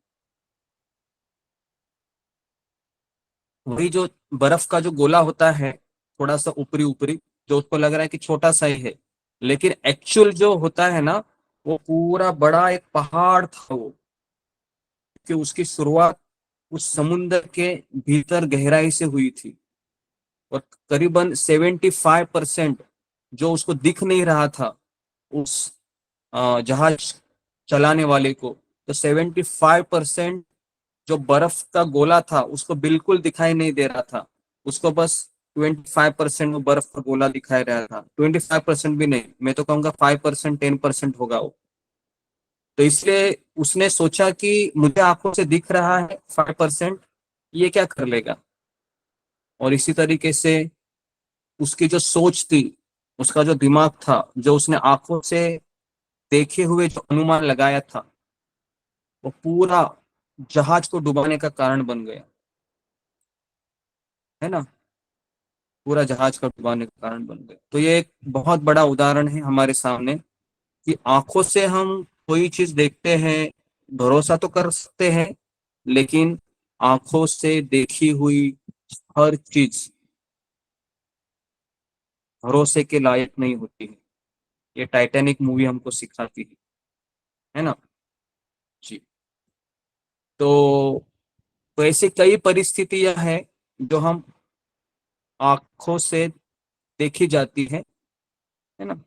वही जो बर्फ का जो गोला होता है, थोड़ा सा ऊपरी ऊपरी, जो उसको लग रहा है कि छोटा सा ही है, लेकिन एक्चुअल जो होता है ना, वो पूरा बड़ा एक पहाड़ था वो। कि उसकी शुरुआत उस समुद्र के भीतर गहराई से हुई थी, और करीबन 75% जो उसको दिख नहीं रहा था उस जहाज चलाने वाले को, तो 75% जो बर्फ का गोला था उसको बिल्कुल दिखाई नहीं दे रहा था, उसको बस 25% वो बर्फ का गोला दिखाई रहा था। 25% भी नहीं, मैं तो कहूंगा 5% 10% होगा वो। तो इसलिए उसने सोचा कि मुझे आंखों से दिख रहा है 5%, ये क्या कर लेगा। और इसी तरीके से उसकी जो सोच थी, उसका जो दिमाग था, जो उसने आंखों से देखे हुए जो अनुमान लगाया था, वो पूरा जहाज को डुबाने का कारण बन गया, है ना, पूरा जहाज का डुबाने का कारण बन गया। तो ये एक बहुत बड़ा उदाहरण है हमारे सामने कि आंखों से हम कोई चीज देखते हैं, भरोसा तो कर सकते हैं, लेकिन आंखों से देखी हुई हर चीज भरोसे के लायक नहीं होती है। ये टाइटैनिक मूवी हमको सिखाती है ना जी। तो ऐसी कई परिस्थितियां हैं जो हम आंखों से देखी जाती है ना,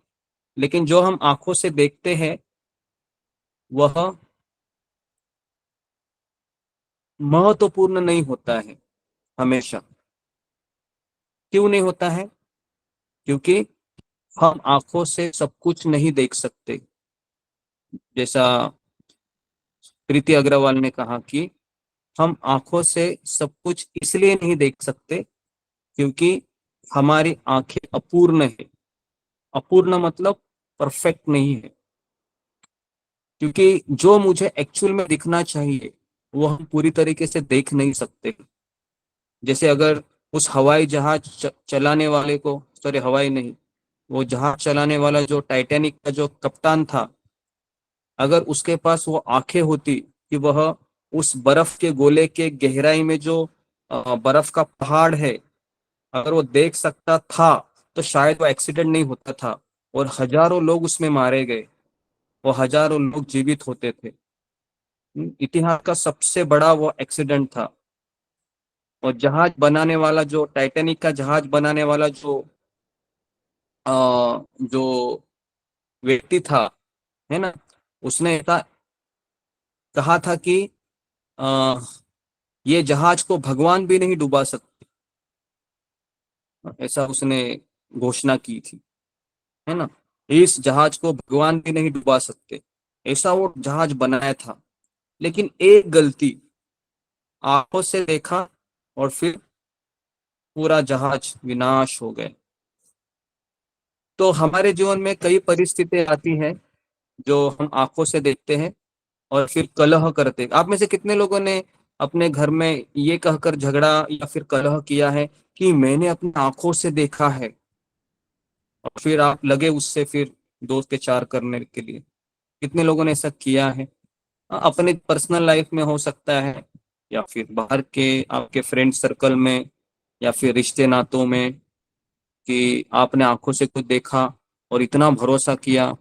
लेकिन जो हम आंखों से देखते हैं वह महत्वपूर्ण नहीं होता है हमेशा। क्यों नहीं होता है? क्योंकि हम आंखों से सब कुछ नहीं देख सकते। जैसा प्रीति अग्रवाल ने कहा कि हम आंखों से सब कुछ इसलिए नहीं देख सकते क्योंकि हमारी आंखें अपूर्ण है। अपूर्ण मतलब परफेक्ट नहीं है, क्योंकि जो मुझे एक्चुअल में दिखना चाहिए वो हम पूरी तरीके से देख नहीं सकते। जैसे अगर उस हवाई जहाज चलाने वाले को, सॉरी हवाई नहीं, वो जहाज चलाने वाला जो टाइटैनिक का जो कप्तान था, अगर उसके पास वो आंखें होती कि वह उस बर्फ के गोले के गहराई में जो बर्फ का पहाड़ है अगर वो देख सकता था, तो शायद वो एक्सीडेंट नहीं होता था और हजारों लोग उसमें मारे गए, वो हजारों लोग जीवित होते थे। इतिहास का सबसे बड़ा वो एक्सीडेंट था। और जहाज बनाने वाला, जो टाइटैनिक का जहाज बनाने वाला जो व्यक्ति था, है ना, उसने कहा था कि आ, ये जहाज को भगवान भी नहीं डुबा सकते, ऐसा उसने घोषणा की थी, है ना। इस जहाज को भगवान भी नहीं डुबा सकते, ऐसा वो जहाज बनाया था। लेकिन एक गलती, आंखों से देखा और फिर पूरा जहाज विनाश हो गए। तो हमारे जीवन में कई परिस्थितियां आती हैं जो हम आंखों से देखते हैं और फिर कलह करते हैं। आप में से कितने लोगों ने अपने घर में ये कहकर झगड़ा या फिर कलह किया है कि मैंने अपनी आंखों से देखा है, और फिर आप लगे उससे फिर दोस्त के चार करने के लिए? कितने लोगों ने ऐसा किया है? अपने पर्सनल लाइफ में हो सकता है, या फिर बाहर के आपके फ्रेंड सर्कल में, या फिर रिश्ते नातों में, कि आपने आंखों से कुछ देखा और इतना भरोसा किया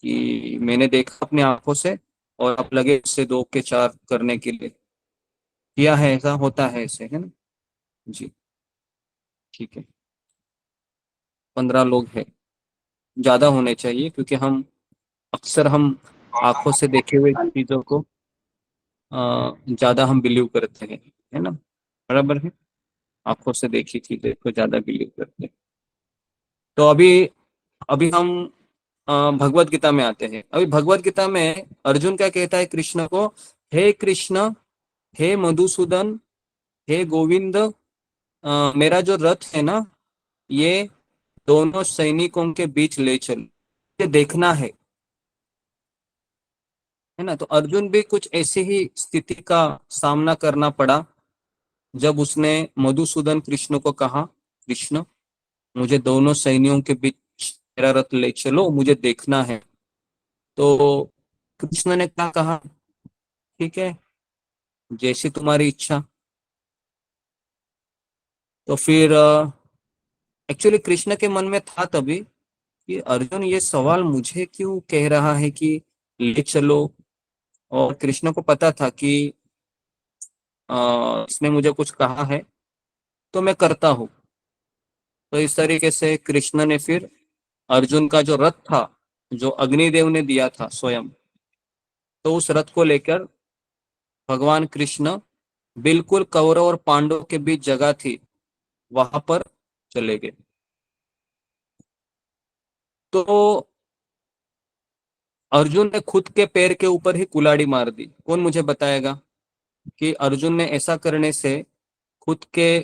कि मैंने देखा अपनी आंखों से, और आप लगे उससे दो के चार करने के लिए। किया है? ऐसा होता है, ऐसे, है ना जी। ठीक है, 15 लोग हैं, ज्यादा होने चाहिए, क्योंकि अक्सर हम आंखों से देखे हुए चीजों को ज्यादा हम बिलीव करते हैं, है ना, बराबर है। आंखों से देखी चीजें को ज्यादा बिलीव करते हैं। तो अभी अभी हम भगवत गीता में आते हैं। अभी भगवत गीता में अर्जुन क्या कहता है कृष्ण को? हे कृष्ण, हे मधुसूदन, हे गोविंद, मेरा जो रथ है ना, ये दोनों सैनिकों के बीच ले चलो, ये देखना है ना। तो अर्जुन भी कुछ ऐसी ही स्थिति का सामना करना पड़ा जब उसने मधुसूदन कृष्ण को कहा, कृष्ण मुझे दोनों सैनियों के बीच मेरा रथ ले चलो, मुझे देखना है। तो कृष्ण ने क्या कहा? ठीक है, जैसी तुम्हारी इच्छा। तो फिर एक्चुअली कृष्ण के मन में था तभी कि अर्जुन ये सवाल मुझे क्यों कह रहा है कि ले चलो। और कृष्ण को पता था कि इसने मुझे कुछ कहा है तो मैं करता हूँ। तो इस तरीके से कृष्ण ने फिर अर्जुन का जो रथ था, जो अग्निदेव ने दिया था स्वयं, तो उस रथ को लेकर भगवान कृष्ण बिल्कुल कौरव और पांडव के बीच जगह थी वहां पर चले गए। तो अर्जुन ने खुद के पैर के ऊपर ही कुल्हाड़ी मार दी। कौन मुझे बताएगा कि अर्जुन ने ऐसा करने से, खुद के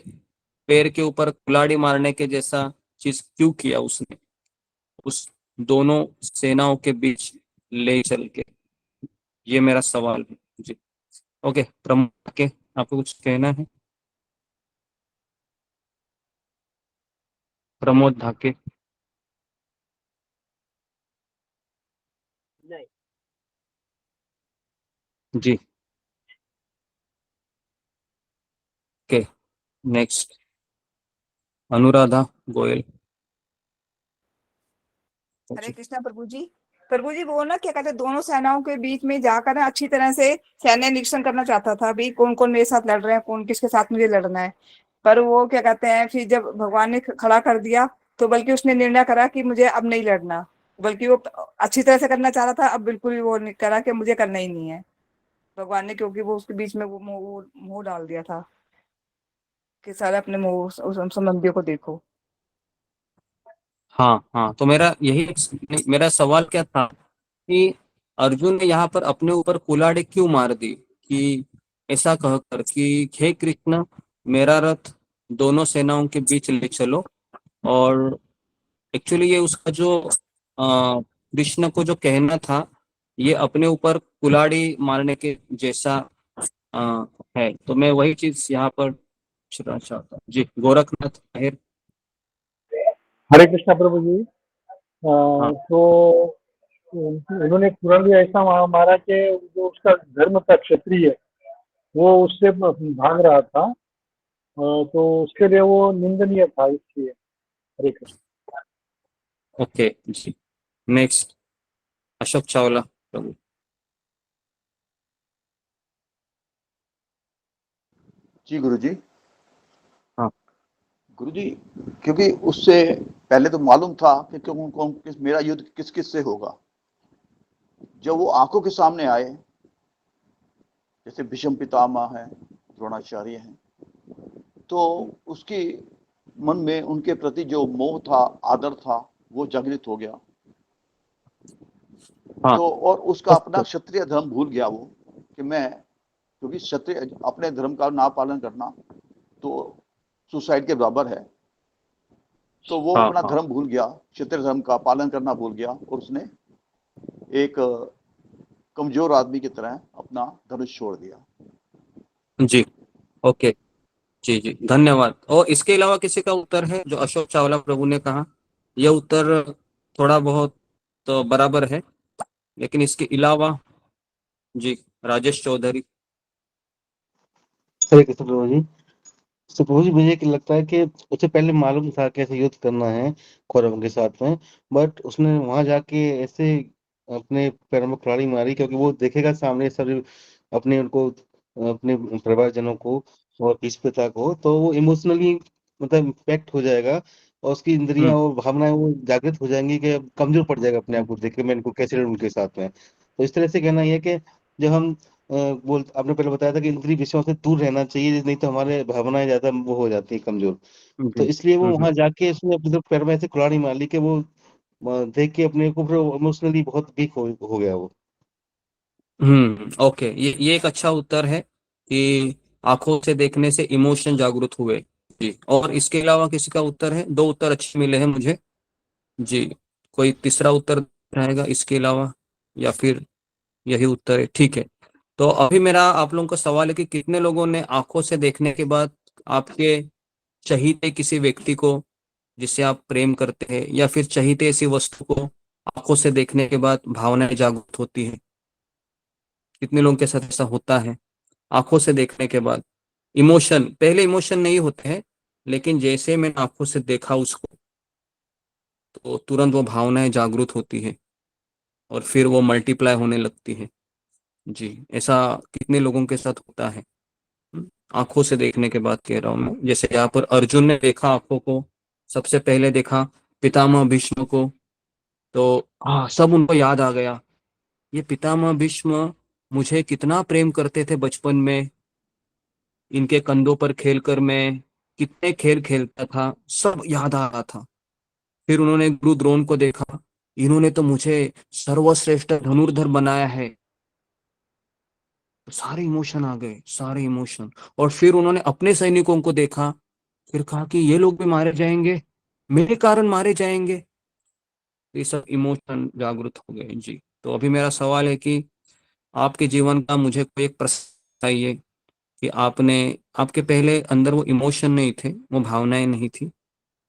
पैर के ऊपर कुल्हाड़ी मारने के जैसा चीज क्यों किया उसने, उस दोनों सेनाओं के बीच ले चल के? ये मेरा सवाल है जी। ओके, प्रमोद के आपको कुछ कहना है? प्रमोद धाके। नहीं। जी, ओके, नेक्स्ट अनुराधा गोयल। हरे कृष्णा प्रभु जी। प्रभु जी वो ना क्या कहते हैं, दोनों सेनाओं के बीच में जाकर ना अच्छी तरह से सैन्य निरीक्षण करना चाहता था भी कौन कौन मेरे साथ लड़ रहे हैं, कौन किसके साथ मुझे लड़ना है। पर वो क्या कहते हैं, फिर जब भगवान ने खड़ा कर दिया तो बल्कि उसने निर्णय करा कि मुझे अब नहीं लड़ना, बल्कि वो अच्छी तरह से करना चाह रहा था, अब बिल्कुल भी वो नहीं करा कि मुझे करना ही नहीं है भगवान ने, क्योंकि वो उसके बीच में वो मोह डाल दिया था कि सारे अपने मोह उस संबंधियों को देखो। हाँ हाँ, तो मेरा सवाल क्या था कि अर्जुन ने यहाँ पर अपने ऊपर कुल्हाड़ी क्यों मार दी, कि ऐसा कहकर कि हे कृष्ण, मेरा रथ दोनों सेनाओं के बीच ले चलो। और एक्चुअली ये उसका जो कृष्ण को जो कहना था, ये अपने ऊपर कुल्हाड़ी मारने के जैसा है। तो मैं वही चीज यहाँ पर पूछना चाहता हूँ जी। गोरखनाथ आहेर। हरे कृष्णा प्रभु जी। हाँ। तो उन्होंने कुल्हाड़ी ऐसा मारा कि जो उसका धर्म था क्षत्रिय, वो उससे भाग रहा था, तो उसके लिए वो निंदनीय था, इसलिए। हरे कृष्ण। ओके जी, नेक्स्ट अशोक चावला प्रभु। जी गुरुजी। हाँ गुरुजी, क्योंकि उससे पहले तो मालूम था कि मेरा युद्ध किस किस से होगा। जब वो आंखों के सामने आए, जैसे भीष्म पितामह है, द्रोणाचार्य हैं, तो उसके मन में उनके प्रति जो मोह था, आदर था, वो जागृत हो गया। हाँ। तो और उसका अपना क्षत्रिय धर्म भूल गया वो, कि मैं, क्योंकि क्षत्रिय अपने धर्म का ना पालन करना तो सुसाइड के बराबर है। तो वो हाँ, अपना हाँ। धर्म भूल गया, क्षत्रिय धर्म का पालन करना भूल गया, और उसने एक कमजोर आदमी की तरह अपना धनुष छोड़ दिया। जी, ओके, जी जी, धन्यवाद। और इसके अलावा किसी का उत्तर है जो अशोक चावला प्रभु ने कहा? यह उत्तर थोड़ा बहुत तो बराबर है, लेकिन इसके अलावा जी, राजेश चौधरी। हरे कृष्ण प्रभु जी। तो प्रभु जी, मुझे लगता है कि उसे पहले मालूम था कैसे युद्ध करना है कौरवों के साथ में, बट उसने वहां जाके ऐसे अपने पैरों में कुल्हाड़ी मारी, क्योंकि वो देखेगा सामने सभी अपने उनको अपने परिवारजनों को और इस पिता को, तो वो इमोशनली मतलब इम्पैक्ट हो जाएगा और उसकी इंद्रियां और भावनाएं वो जागृत हो जाएंगी कि अब कमजोर पड़ जाएगा अपने आप को देख के, मैं इनको कैसे लड़ूं उनके साथ में। तो इस तरह से कहना यह है कि जब हम आपने पहले बताया था कि इंद्रिय विषयों से दूर रहना चाहिए, नहीं तो हमारे भावनाएं ज्यादा वो हो जाती है कमजोर। तो इसलिए वो वहां जाके उसने अपने पैर में ऐसे कुल्हाड़ी मार ली कि वो देख के अपने को फिर इमोशनली बहुत वीक हो गया वो। ओके, ये एक अच्छा उत्तर है कि आंखों से देखने से इमोशन जागृत हुए जी। और इसके अलावा किसी का उत्तर है? दो उत्तर अच्छे मिले हैं मुझे जी। कोई तीसरा उत्तर रहेगा इसके अलावा, या फिर यही उत्तर है? ठीक है, तो अभी मेरा आप लोगों का सवाल है कि कितने लोगों ने आंखों से देखने के बाद आपके चहीते किसी व्यक्ति को जिससे आप प्रेम करते हैं, या फिर चहीते ऐसी वस्तु को आंखों से देखने के बाद भावनाएं जागृत होती है? कितने लोगों के साथ ऐसा होता है? आंखों से देखने के बाद इमोशन, पहले इमोशन नहीं होते हैं, लेकिन जैसे मैंने आंखों से देखा उसको, तो तुरंत वो भावनाएं जागृत होती है और फिर वो मल्टीप्लाई होने लगती है जी। ऐसा कितने लोगों के साथ होता है? आंखों से देखने के बाद कह रहा हूं मैं। जैसे यहाँ पर अर्जुन ने देखा आंखों को, सबसे पहले देखा पितामह भीष्म को, तो सब उनको याद आ गया, ये पितामह भीष्म मुझे कितना प्रेम करते थे बचपन में, इनके कंधों पर खेलकर मैं कितने खेल खेलता था, सब याद आ रहा था। फिर उन्होंने गुरु द्रोण को देखा, इन्होंने तो मुझे सर्वश्रेष्ठ धनुर्धर बनाया है। तो सारे इमोशन आ गए, सारे इमोशन। और फिर उन्होंने अपने सैनिकों को देखा, फिर कहा कि ये लोग भी मारे जाएंगे, मेरे कारण मारे जाएंगे। ये सब इमोशन जागृत हो गए जी। तो अभी मेरा सवाल है कि आपके जीवन का मुझे कोई एक प्रश्न बताइए कि आपने, आपके पहले अंदर वो इमोशन नहीं थे, वो भावनाएं नहीं थी,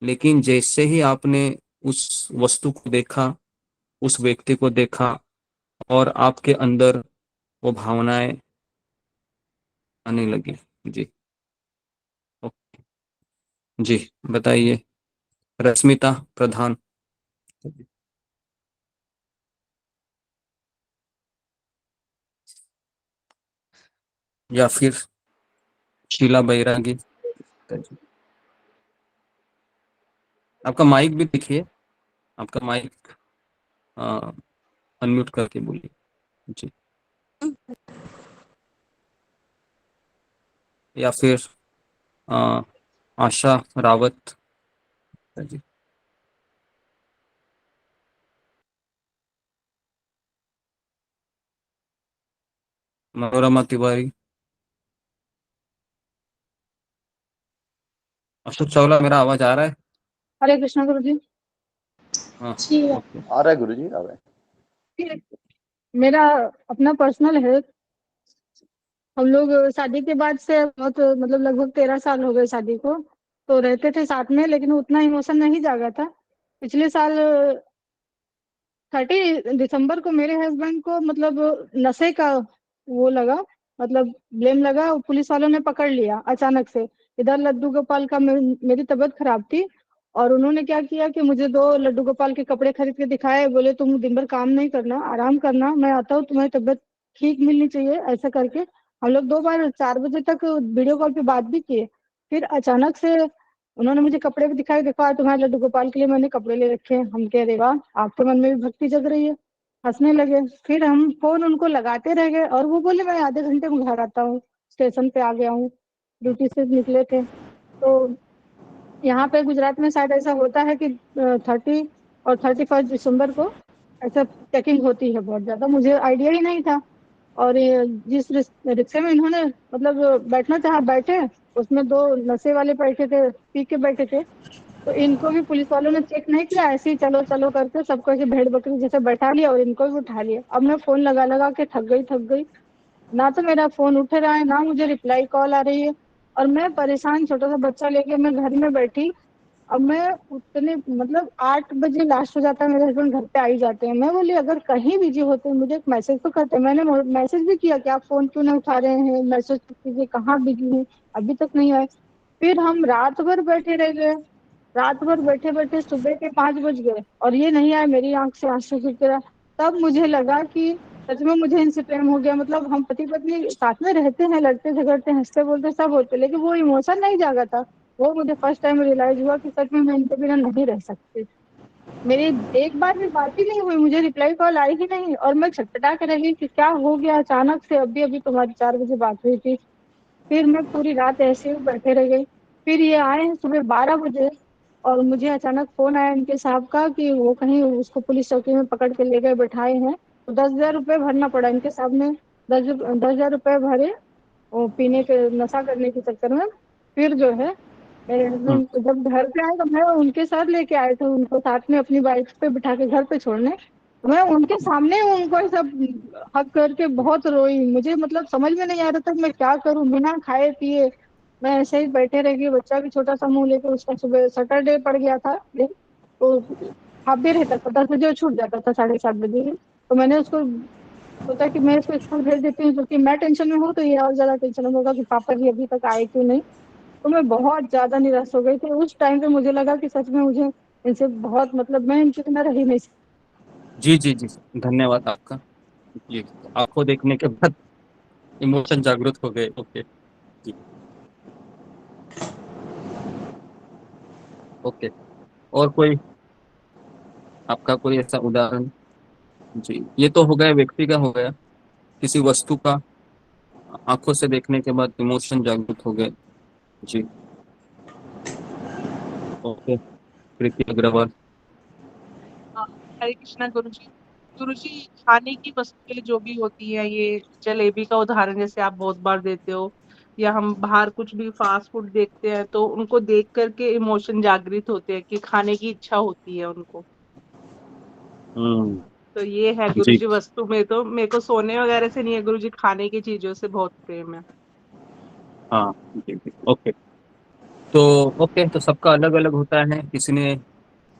लेकिन जैसे ही आपने उस वस्तु को देखा, उस व्यक्ति को देखा, और आपके अंदर वो भावनाएं आने लगी जी। ओके जी, बताइए रश्मिता प्रधान। या फिर शीला बैरागी। आपका माइक भी देखिए, आपका माइक अनम्यूट करके बोलिए जी। या फिर आशा रावत जी। मनोरमा तिवारी। अशोक चावला, मेरा आवाज आ रहा है? हरे कृष्णा गुरु जी। हाँ ओके। आ रहा है गुरुजी, आ रहा है। मेरा अपना पर्सनल है, हम लोग शादी के बाद से बहुत मतलब लगभग 13 साल हो गए शादी को, तो रहते थे साथ में, लेकिन उतना इमोशन नहीं जागा था। पिछले साल 30 दिसंबर को मेरे हस्बैंड को मतलब नशे का वो लगा, मतलब ब्लेम लगा, पुलिस वालों ने पकड़ लिया अचानक से। इधर लड्डू गोपाल का मेरी तबीयत खराब थी, और उन्होंने क्या किया कि मुझे 2 लड्डू गोपाल के कपड़े खरीद के दिखाए, बोले तुम दिन भर काम नहीं करना, आराम करना, मैं आता हूँ, तुम्हारी तबीयत ठीक मिलनी चाहिए, ऐसा करके हम लोग 2 बार 4 बजे तक वीडियो कॉल पे बात भी किए। फिर अचानक से उन्होंने मुझे कपड़े भी दिखाए, देखो आज तुम्हारे लड्डू गोपाल के लिए मैंने कपड़े ले रखे हैं। हम कह रहे वाह, आपके मन में भी भक्ति जग रही है, हंसने लगे। फिर हम फोन उनको लगाते रह गए, और वो बोले मैं आधे घंटे में घर आता हूँ, स्टेशन पे आ गया हूँ, ड्यूटी से निकले थे। तो यहाँ पे गुजरात में शायद ऐसा होता है कि 30 और 31 दिसंबर को ऐसा चेकिंग होती है बहुत ज्यादा, मुझे आइडिया ही नहीं था। और ये जिस रिक्शे में इन्होंने मतलब बैठना चाहा बैठे, उसमें 2 नशे वाले बैठे थे, पी के बैठे थे, तो इनको भी पुलिस वालों ने चेक नहीं किया, ऐसे ही चलो चलो करके सबको ऐसे भेड़ बकरी जैसे बैठा लिया, और इनको भी उठा लिया। अब मैं फोन लगा लगा के थक गई, ना तो मेरा फोन उठ रहा है, ना मुझे रिप्लाई कॉल आ रही है, और मैं परेशान, छोटा सा बच्चा लेके मैं घर में बैठी। अब मैं उतने मतलब 8 बजे लास्ट हो जाता है, मेरे हस्बैंड घर पे आ ही जाते हैं। मैं बोली अगर कहीं बिजी होते हैं मुझे एक मैसेज तो करते। मैंने मैसेज भी किया कि आप फोन क्यों नहीं उठा रहे हैं, मैसेज कीजिए, कहाँ बिजी हैं, अभी तक नहीं आए। फिर हम रात भर बैठे रह गए, रात भर बैठे बैठे सुबह के 5 बज गए, और ये नहीं आए, मेरी आंख से आंसू गिरते रहा। तब मुझे लगा कि सच में मुझे इनसे प्रेम हो गया। मतलब हम पति पत्नी साथ में रहते हैं, लड़ते झगड़ते हंसते बोलते सब होते, लेकिन वो इमोशन नहीं जागा था। वो मुझे फर्स्ट टाइम रियलाइज हुआ कि सच में मैं इनके बिना नहीं रह सकती। मेरी एक बार भी बात ही नहीं हुई, मुझे रिप्लाई कॉल आई ही नहीं, और मैं छटपटा कर रही कि क्या हो गया अचानक से, अभी अभी तुम्हारी 4 बजे बात हुई थी। फिर मैं पूरी रात ऐसे ही बैठे रह गई। फिर ये आए हैं सुबह 12 बजे, और मुझे अचानक फोन आया इनके साहब का कि वो कहीं उसको पुलिस चौकी में पकड़ के ले गए, बैठाए हैं। तो 10,000 रुपये भरना पड़ा इनके साहब ने, 10,000 रुपये भरे वो पीने के नशा करने के चक्कर में। फिर जो है मेरे हस्बैंड जब घर पे आए तो मैं उनके साथ लेके आए थे, उनको साथ में अपनी बाइक पे बिठा के घर पे छोड़ने। मैं उनके सामने उनको सब हक करके बहुत रोई। मुझे मतलब समझ में नहीं आ रहा था मैं क्या करूं, बिना खाए पिए मैं ऐसे ही बैठे रह गई। बच्चा भी छोटा सा मुंह लेके, उसका सुबह सैटरडे पड़ गया था तो हाफ डे रहता था, 10 बजे छूट जाता था 7:30 बजे। तो मैंने उसको सोचा कि मैं इसको स्कूल भेज देती हूँ, क्योंकि मैं टेंशन में हूँ तो ये और ज्यादा टेंशन होगा कि पापा जी अभी तक आए क्यों नहीं। तो मैं बहुत ज्यादा निराश हो गई थी उस टाइम पे। मुझे लगा कि सच में मुझे इनसे बहुत मतलब मैं इनके बिना रह ही नहीं सकती। जी जी जी, धन्यवाद आपका। जी, आपको देखने के बाद इमोशन जागृत हो गए। ओके जी। ओके, और कोई आपका कोई ऐसा उदाहरण? जी, ये तो हो गया, व्यक्ति का हो गया। किसी वस्तु का आंखों से देखने के बाद इमोशन जागृत हो गए। जी, ओके, प्रीति अग्रवाल। हरे कृष्णा गुरुजी। गुरुजी, खाने की वस्तुएं जो भी होती है, ये जलेबी का उदाहरण जैसे आप बहुत बार देते हो, या हम बाहर कुछ भी फास्ट फूड देखते हैं तो उनको देख करके इमोशन जागृत होते हैं कि खाने की इच्छा होती है उनको। तो ये है जी, गुरुजी वस्तु में। तो मेरे को सोने वगैरह से नहीं है गुरुजी, खाने की चीजों से बहुत प्रेम है। हाँ, जी, जी, ओके। तो ओके, तो सबका अलग अलग होता है। किसी ने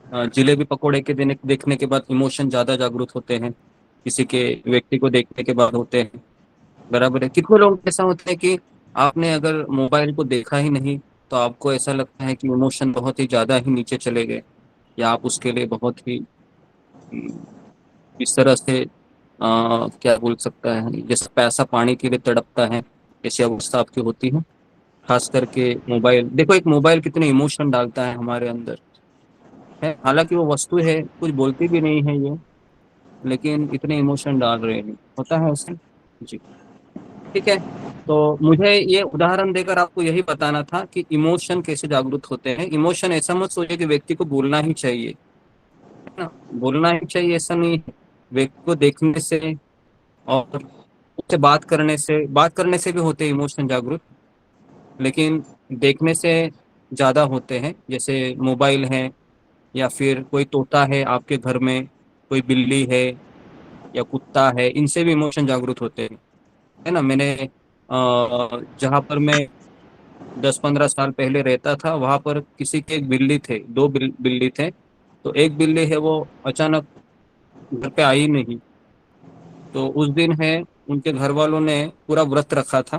जिलेबी पकोड़े के देखने के बाद इमोशन ज्यादा जागरूक होते हैं, किसी के व्यक्ति को देखने के बाद होते हैं। बराबर है। कितने लोग ऐसा होते हैं कि आपने अगर मोबाइल को देखा ही नहीं तो आपको ऐसा लगता है कि इमोशन बहुत ही ज्यादा ही नीचे चले गए, या आप उसके लिए बहुत ही इस तरह से क्या बोल सकता है, जैसे पैसा पानी के लिए तड़पता है, ऐसी अवस्था आपकी होती है। खास करके मोबाइल देखो, एक मोबाइल कितने इमोशन डालता है हमारे अंदर, है। हालांकि वो वस्तु है, कुछ बोलती भी नहीं है ये, लेकिन इतने इमोशन डाल रहे हैं, होता है ऐसे। जी, ठीक है। तो मुझे ये उदाहरण देकर आपको यही बताना था कि इमोशन कैसे जागरूक होते हैं। इमोशन ऐसा मत सोचिए कि व्यक्ति को बोलना ही चाहिए, है ना। बोलना ही चाहिए ऐसा नहीं है। व्यक्ति को देखने से और उससे बात करने से भी होते हैं इमोशन जागरूक, लेकिन देखने से ज्यादा होते हैं। जैसे मोबाइल है, या फिर कोई तोता है आपके घर में, कोई बिल्ली है या कुत्ता है, इनसे भी इमोशन जागरूक होते हैं, है ना। मैंने जहाँ पर मैं 10-15 साल पहले रहता था, वहां पर किसी के एक बिल्ली थे, दो बिल्ली थे। तो एक बिल्ली है वो अचानक घर पे आई नहीं। तो उस दिन है, उनके घर वालों ने पूरा व्रत रखा था,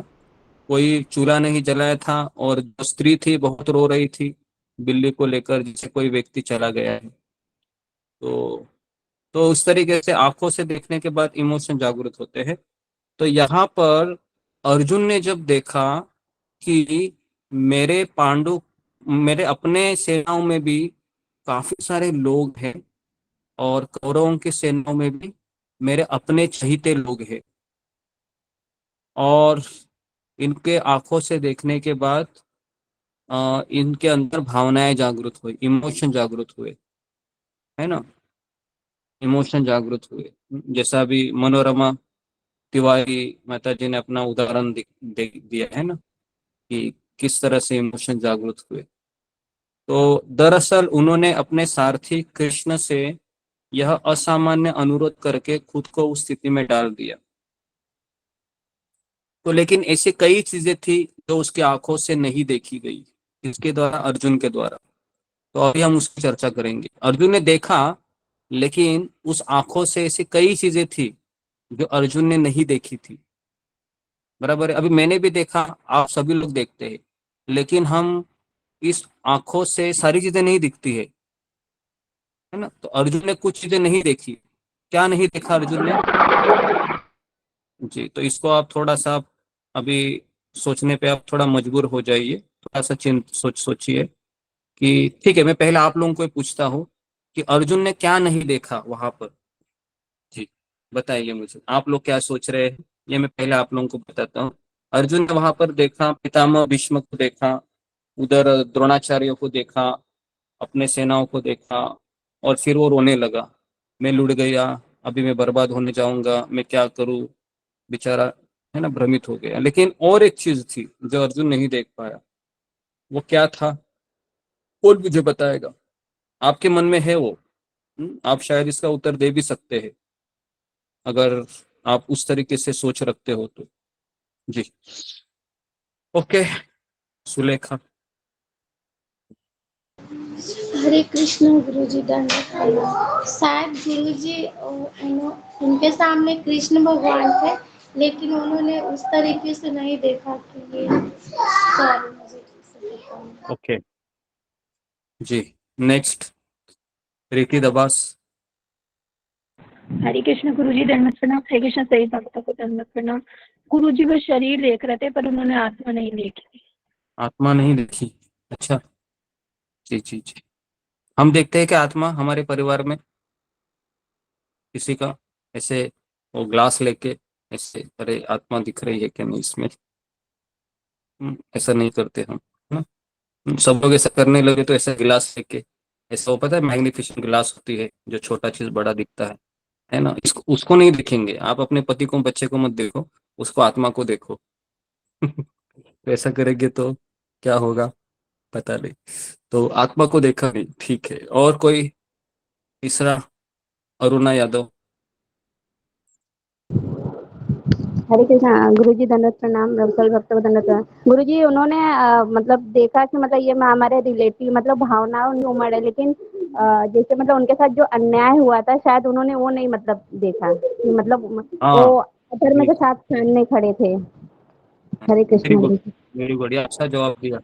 कोई चूल्हा नहीं जलाया था, और जो स्त्री थी बहुत रो रही थी बिल्ली को लेकर, जैसे कोई व्यक्ति चला गया है। तो उस तरीके से आंखों से देखने के बाद इमोशन जागृत होते हैं। तो यहाँ पर अर्जुन ने जब देखा कि मेरे अपने सेनाओं में भी काफी सारे लोग हैं, और कौरवों की सेनाओं में भी मेरे अपने चहीते लोग हैं, और इनके आंखों से देखने के बाद इनके अंदर भावनाएं जागृत हुई, इमोशन जागृत हुए, है ना। इमोशन जागृत हुए, जैसा अभी मनोरमा तिवारी माता जी ने अपना उदाहरण दिया है ना, कि किस तरह से इमोशन जागृत हुए। तो दरअसल उन्होंने अपने सारथी कृष्ण से यह असामान्य अनुरोध करके खुद को उस स्थिति में डाल दिया। तो लेकिन ऐसी कई चीजें थी जो उसकी आंखों से नहीं देखी गई, इसके द्वारा, अर्जुन के द्वारा। तो अभी हम उसकी चर्चा करेंगे। अर्जुन ने देखा, लेकिन उस आंखों से ऐसी कई चीजें थी जो अर्जुन ने नहीं देखी थी। बराबर है। अभी मैंने भी देखा, आप सभी लोग देखते हैं, लेकिन हम इस आंखों से सारी चीजें नहीं दिखती है ना। तो अर्जुन ने कुछ चीजें नहीं देखी। क्या नहीं देखा अर्जुन ने? जी, तो इसको आप थोड़ा सा अभी सोचने पे आप थोड़ा मजबूर हो जाइए, थोड़ा सा सोचिए कि ठीक है, मैं पहले आप लोगों को ही पूछता हूँ कि अर्जुन ने क्या नहीं देखा वहां पर। जी, बताइए मुझे, आप लोग क्या सोच रहे हैं, ये मैं पहले आप लोगों को बताता हूँ। अर्जुन ने वहां पर देखा, पितामह भीष्म को देखा, उधर द्रोणाचार्य को देखा, अपने सेनाओं को देखा, और फिर वो रोने लगा, मैं लुढ़ गया, अभी मैं बर्बाद होने जाऊंगा, मैं क्या करूं, बेचारा, है ना, भ्रमित हो गया। लेकिन और एक चीज थी जो अर्जुन नहीं देख पाया, वो क्या था? कौन मुझे बताएगा? आपके मन में है वो? आप शायद इसका उत्तर दे भी सकते हैं, अगर आप उस तरीके से सोच रखते हो तो। जी, ओके, सुलेखा। हरे कृष्ण गुरुजी, दंडवत प्रणाम। शायद गुरुजी उनके सामने कृष्ण भगवान थे, लेकिन उन्होंने उस तरीके से नहीं देखा कि ये सॉरी, मुझे ठीक से पता नहीं। ओके, जी, नेक्स्ट, रीति दबास। हरे कृष्ण गुरुजी, दंडवत प्रणाम। हरे कृष्ण सही भक्तों को दंडवत प्रणाम। गुरुजी वो शरीर देख रहे थे, पर उन्होंने आत्मा नहीं देखी। आत्मा नहीं देखी? अच्छा, जी जी जी, हम देखते हैं कि आत्मा हमारे परिवार में किसी का ऐसे वो ग्लास लेके ऐसे, अरे आत्मा दिख रही है क्या नहीं इसमें, ऐसा नहीं करते हम, है ना। सब लोग ऐसा करने लगे तो ऐसा गिलास लेके, ऐसा वो पता है मैग्निफिकेशन गिलास होती है जो छोटा चीज बड़ा दिखता है ना, इसको उसको नहीं देखेंगे आप, अपने पति को बच्चे को मत देखो, उसको आत्मा को देखो। तो ऐसा करेंगे तो क्या होगा पता नहीं। तो आत्मा को देखा नहीं, ठीक है। और कोई तीसरा, अरुणा यादव। हरे कृष्णा गुरु जी, दंडवत प्रणाम। रवसल भक्त को दंडवत प्रणाम। गुरु जी, उन्होंने मतलब देखा कि मतलब ये हमारे रिलेटिव मतलब भावनाओं नहीं उमड़ है, लेकिन जैसे मतलब उनके साथ जो अन्याय हुआ था शायद उन्होंने वो नहीं मतलब देखा कि मतलब वो हाँ, अधर्म के साथ सामने खड़े थे। हरे वेरी कृष्णा गुड, गुरु जी। वेरी बढ़िया, अच्छा जवाब दिया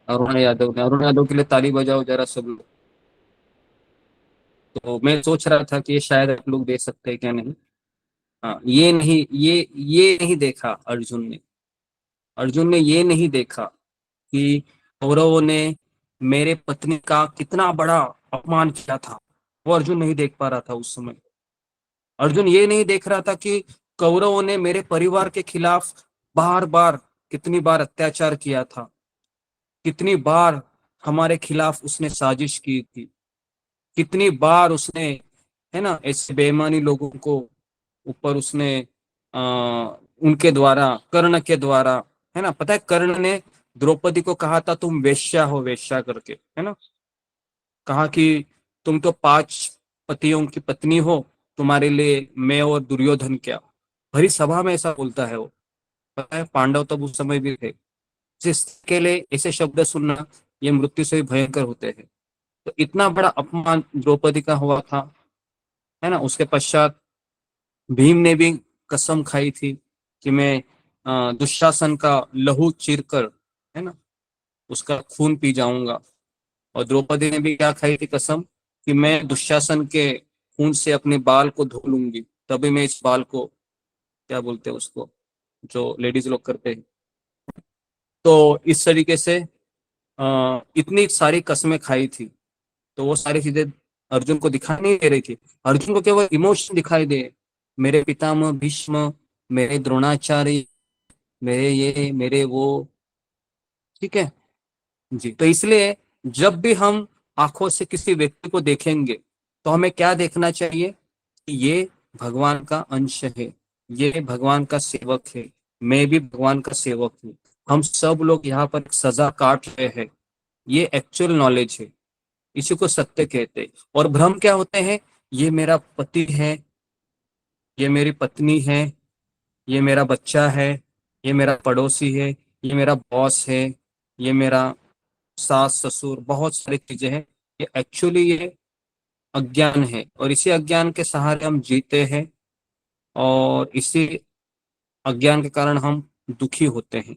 अरुणा यादव ने। अरुणा यादव के लिए ताली बजाओ जरा सब लोग। तो मैं सोच रहा था कि ये शायद आप लोग दे सकते हैं क्या नहीं। हाँ, ये नहीं देखा अर्जुन ने। अर्जुन ने ये नहीं देखा कि कौरवों ने मेरे पत्नी का कितना बड़ा अपमान किया था, वो अर्जुन नहीं देख पा रहा था उस समय। अर्जुन ये नहीं देख रहा था कि कौरवों ने मेरे परिवार के खिलाफ बार बार कितनी बार अत्याचार किया था, कितनी बार हमारे खिलाफ उसने साजिश की थी, कितनी बार उसने, है ना, ऐसे बेईमानी लोगों को ऊपर उसने उनके द्वारा, कर्ण के द्वारा, है ना, पता है कर्ण ने द्रौपदी को कहा था तुम वेश्या हो, वेश्या करके, है ना, कहा कि तुम तो 5 पतियों की पत्नी हो, तुम्हारे लिए मैं और दुर्योधन क्या। भरी सभा में ऐसा बोलता है वो। पता है पांडव तब उस समय भी थे। जिसके लिए ऐसे शब्द सुनना ये मृत्यु से भी भयंकर होते हैं। तो इतना बड़ा अपमान द्रौपदी का हुआ था, है ना। उसके पश्चात भीम ने भी कसम खाई थी कि मैं दुशासन का लहू चीरकर, है ना, उसका खून पी जाऊंगा। और द्रौपदी ने भी क्या खाई थी कसम, कि मैं दुशासन के खून से अपने बाल को धो लूंगी, तभी मैं इस बाल को, क्या बोलते हैं उसको, जो लेडीज लोग करते हैं। तो इस तरीके से इतनी सारी कसमें खाई थी। तो वो सारी चीजें अर्जुन को दिखाई नहीं दे रही थी। अर्जुन को केवल इमोशन दिखाई दे, मेरे पितामह भीष्म, मेरे द्रोणाचार्य, मेरे ये, मेरे वो, ठीक है जी। तो इसलिए जब भी हम आंखों से किसी व्यक्ति को देखेंगे तो हमें क्या देखना चाहिए कि ये भगवान का अंश है, ये भगवान का सेवक है, मैं भी भगवान का सेवक हूँ। हम सब लोग यहाँ पर सजा काट रहे हैं, ये एक्चुअल नॉलेज है, इसी को सत्य कहते हैं। और भ्रम क्या होते हैं, ये मेरा पति है, ये मेरी पत्नी है, ये मेरा बच्चा है, ये मेरा पड़ोसी है, ये मेरा बॉस है, ये मेरा सास ससुर, बहुत सारी चीजें हैं। ये एक्चुअली ये अज्ञान है, और इसी अज्ञान के सहारे हम जीते हैं, और इसी अज्ञान के कारण हम दुखी होते हैं।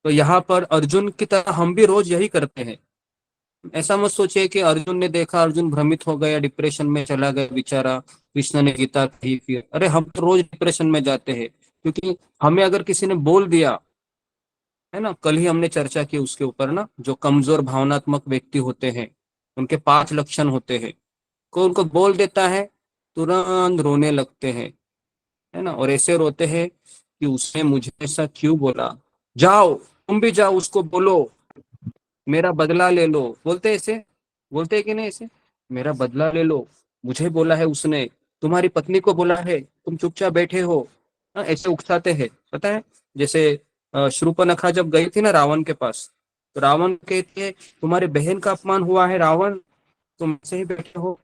तो यहाँ पर अर्जुन की तरह हम भी रोज यही करते हैं। ऐसा मत सोचिए कि अर्जुन ने देखा, अर्जुन भ्रमित हो गया, डिप्रेशन में चला गया बेचारा, कृष्ण ने गीता कही फिर। अरे हम तो रोज डिप्रेशन में जाते हैं, क्योंकि हमें अगर किसी ने बोल दिया, है ना, कल ही हमने चर्चा की उसके ऊपर ना, जो कमजोर भावनात्मक व्यक्ति होते हैं उनके 5 लक्षण होते हैं। कोई उनको बोल देता है तुरंत रोने लगते हैं, है ना, और ऐसे रोते हैं कि उसने मुझे ऐसा क्यों बोला, जाओ तुम भी जाओ उसको बोलो मेरा बदला ले लो। बोलते ऐसे, बोलते हैं कि नहीं ऐसे, मेरा बदला ले लो, मुझे बोला है उसने, तुम्हारी पत्नी को बोला है, तुम चुपचाप बैठे हो। हाँ, ऐसे उकसाते हैं, पता है। जैसे शूर्पणखा जब गई थी ना रावण के पास, तो रावण कहती है तुम्हारी बहन का अपमान हुआ है रावण, तुम ऐसे ही बैठे हो।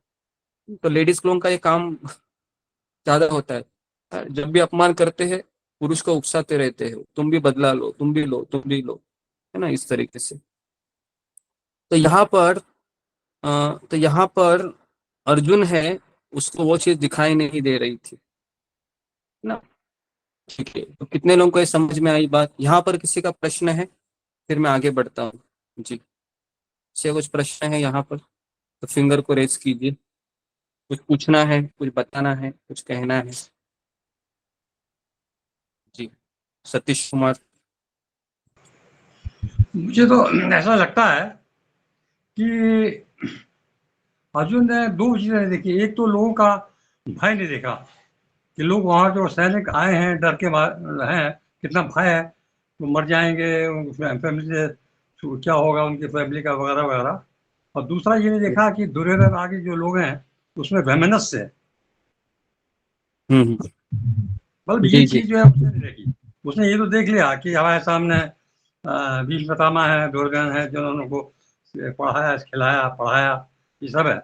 तो लेडीज लोगों का ये काम ज्यादा होता है। जब भी अपमान करते हैं पुरुष को उकसाते रहते हो, तुम भी बदला लो, तुम भी लो, तुम भी लो, है ना, इस तरीके से। तो यहाँ पर तो यहाँ पर अर्जुन है, उसको वो चीज दिखाई नहीं दे रही थी ना। ठीक है, तो कितने लोगों को ये समझ में आई बात। यहाँ पर किसी का प्रश्न है, फिर मैं आगे बढ़ता हूँ जी। से कुछ प्रश्न है यहाँ पर तो फिंगर को रेज कीजिए। कुछ पूछना है, कुछ बताना है, कुछ कहना है जी। सतीश कुमार। मुझे तो ऐसा लगता है कि अर्जुन ने दो चीजें नहीं देखी। एक तो लोगों का भय नहीं देखा कि लोग वहां जो सैनिक आए हैं डर के हैं, कितना भय है, तो मर जाएंगे, फैमिली से क्या होगा उनकी फैमिली का वगैरह वगैरह। और दूसरा ये नहीं देखा कि दुर्योधन आगे जो लोग हैं उसमें वैमनस्य है। मतलब ये जी जी चीज जो है उसने नहीं देखी। उसने ये तो देख लिया कि हमारे सामने भीष्म पितामह है, दुर्योधन है, जिन्होंने उनको पढ़ाया, खिलाया, पढ़ाया, ये सब है।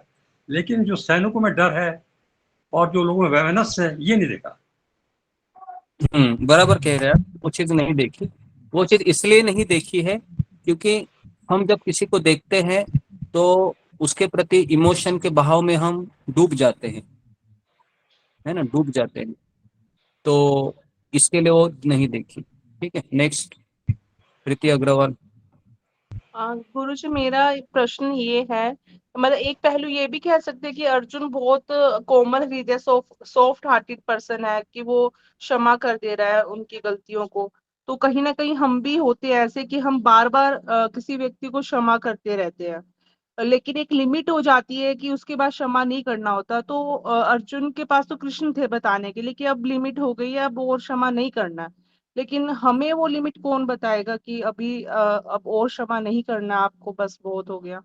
लेकिन जो सैनिकों में डर है और जो लोगों में वैमनस्य है, ये नहीं देखा। बराबर कह रहे हैं आप। वो चीज नहीं देखी, वो चीज इसलिए नहीं देखी है क्योंकि हम जब किसी को देखते हैं तो उसके प्रति इमोशन के बहाव में हम डूब जाते हैं, है ना, डूब जाते हैं। तो इसके लिए वो नहीं देखी। ठीक है, नेक्स्ट प्रीति अग्रवाल। गुरुजी मेरा एक प्रश्न ये है, मतलब एक पहलू ये भी कह सकते हैं कि अर्जुन बहुत कोमल हृदय, सॉफ्ट हार्टेड पर्सन है कि वो क्षमा कर दे रहा है उनकी गलतियों को। तो कहीं ना कहीं हम भी होते हैं ऐसे कि हम बार बार किसी व्यक्ति को क्षमा करते रहते हैं, लेकिन एक लिमिट हो जाती है कि उसके बाद क्षमा नहीं करना होता। तो अर्जुन के पास तो कृष्ण थे बताने के लिए कि अब लिमिट हो गई है, अब और क्षमा नहीं करना है। लेकिन हमें वो लिमिट कौन बताएगा कि अभी अब और क्षमा नहीं करना, आपको बस बहुत हो गया।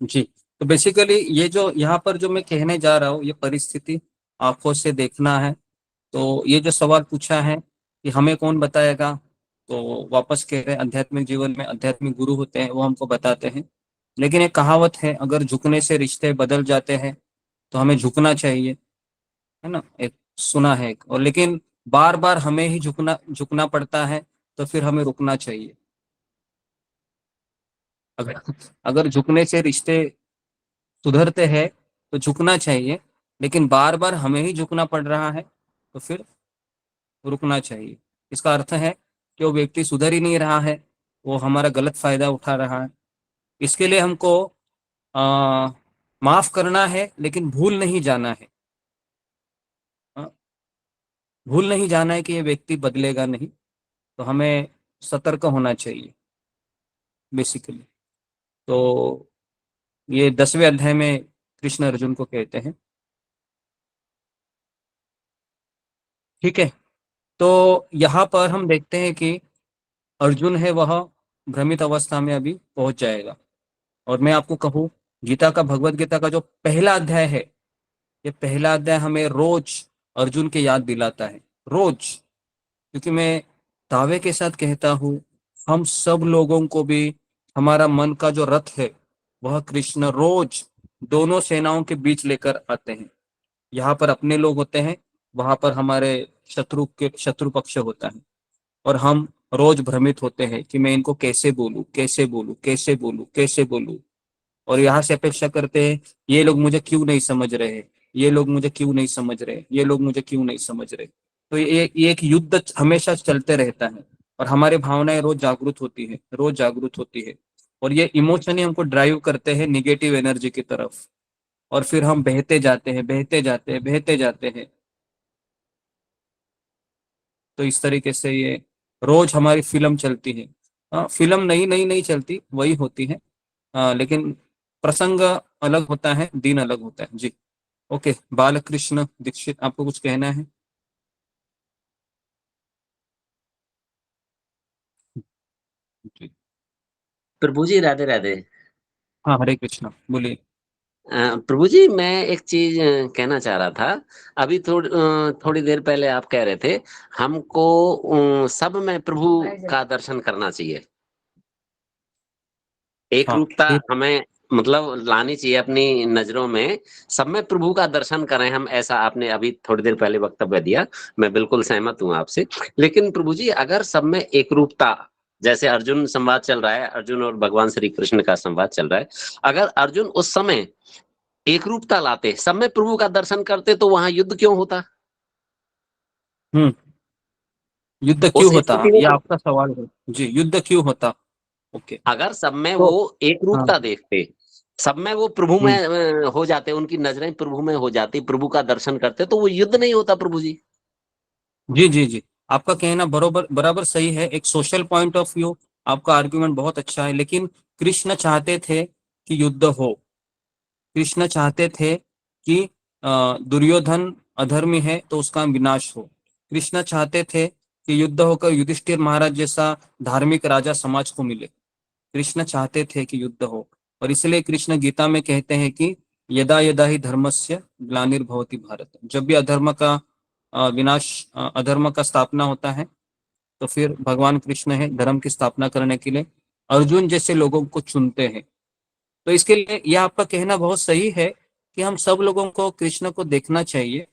जी, तो बेसिकली ये जो यहाँ पर जो मैं कहने जा रहा हूँ, ये परिस्थिति आंखों से देखना है। तो ये जो सवाल पूछा है कि हमें कौन बताएगा, तो वापस कह रहे हैं आध्यात्मिक जीवन में आध्यात्मिक गुरु होते हैं, वो हमको बताते हैं। लेकिन एक कहावत है, अगर झुकने से रिश्ते बदल जाते हैं तो हमें झुकना चाहिए, है ना, एक सुना है। और लेकिन बार बार हमें ही झुकना झुकना पड़ता है तो फिर हमें रुकना चाहिए। अगर अगर झुकने से रिश्ते सुधरते हैं तो झुकना चाहिए, लेकिन बार बार हमें ही झुकना पड़ रहा है तो फिर रुकना चाहिए। इसका अर्थ है कि वो व्यक्ति सुधर ही नहीं रहा है, वो हमारा गलत फायदा उठा रहा है। इसके लिए हमको माफ करना है, लेकिन भूल नहीं जाना है। हाँ, भूल नहीं जाना है कि ये व्यक्ति बदलेगा नहीं, तो हमें सतर्क होना चाहिए बेसिकली। तो ये 10वें अध्याय में कृष्ण अर्जुन को कहते हैं। ठीक है, तो यहाँ पर हम देखते हैं कि अर्जुन है वह भ्रमित अवस्था में अभी पहुंच जाएगा। और मैं आपको कहूँ, गीता का, भगवत गीता का जो पहला अध्याय है, ये पहला अध्याय हमें रोज अर्जुन के याद दिलाता है, रोज। क्योंकि मैं दावे के साथ कहता हूँ, हम सब लोगों को भी हमारा मन का जो रथ है वह कृष्ण रोज दोनों सेनाओं के बीच लेकर आते हैं। यहाँ पर अपने लोग होते हैं, वहां पर हमारे शत्रु पक्ष होता है। और हम रोज भ्रमित होते हैं कि मैं इनको कैसे बोलूं, कैसे बोलूं, कैसे बोलूं, कैसे बोलूं। और यहाँ से अपेक्षा करते हैं, ये लोग मुझे क्यों नहीं समझ रहे, ये लोग मुझे क्यों नहीं समझ रहे, ये लोग मुझे क्यों नहीं समझ रहे। तो ये एक युद्ध हमेशा चलते रहता है। और हमारी भावनाएं रोज जागृत होती है, रोज जागृत होती है। और ये इमोशन ही हमको ड्राइव करते हैं निगेटिव एनर्जी की तरफ। और फिर हम बहते जाते हैं, बहते जाते हैं, बहते जाते हैं। तो इस तरीके से ये रोज हमारी फिल्म चलती है। फिल्म नई नई नहीं चलती, वही होती है। लेकिन प्रसंग अलग होता है, दिन अलग होता है। जी, ओके। बालकृष्ण दीक्षित, आपको कुछ कहना है? जी, प्रभु जी राधे राधे। हाँ, हरे कृष्णा, बोलिए। प्रभु जी मैं एक चीज कहना चाह रहा था। अभी थोड़ी देर पहले आप कह रहे थे हमको सब में प्रभु का दर्शन करना चाहिए, एक रूपता हमें मतलब लानी चाहिए अपनी नजरों में, सब में प्रभु का दर्शन करें हम, ऐसा आपने अभी थोड़ी देर पहले वक्तव्य दिया। मैं बिल्कुल सहमत हूं आपसे। लेकिन प्रभु जी अगर सब में एक रूपता, जैसे अर्जुन संवाद चल रहा है, अर्जुन और भगवान श्री कृष्ण का संवाद चल रहा है, अगर अर्जुन उस समय एक रूपता लाते, सब में प्रभु का दर्शन करते, तो वहां युद्ध क्यों होता? युद्ध क्यों होता, ये आपका सवाल है। जी, युद्ध क्यों होता? ओके, अगर सब में वो एक रूपता देखते, सब में वो प्रभु में हो जाते, उनकी नजरें प्रभु में हो जाती, प्रभु का दर्शन करते, तो वो युद्ध नहीं होता प्रभु जी। जी जी जी, आपका कहना बराबर सही है। एक सोशल पॉइंट ऑफ व्यू आपका आर्ग्यूमेंट बहुत अच्छा है। लेकिन कृष्ण चाहते थे कि युद्ध हो। कृष्ण चाहते थे कि दुर्योधन अधर्मी है तो उसका विनाश हो। कृष्ण चाहते थे कि युद्ध होकर युधिष्ठिर महाराज जैसा धार्मिक राजा समाज को मिले। कृष्ण चाहते थे कि युद्ध हो, और इसलिए कृष्ण गीता में कहते हैं कि यदा यदा ही धर्मस्य ग्लानिर्भवति भारत, जब भी अधर्म का विनाश, अधर्म का स्थापना होता है तो फिर भगवान कृष्ण है धर्म की स्थापना करने के लिए अर्जुन जैसे लोगों को चुनते हैं। तो इसके लिए यह आपका कहना बहुत सही है कि हम सब लोगों को कृष्ण को देखना चाहिए,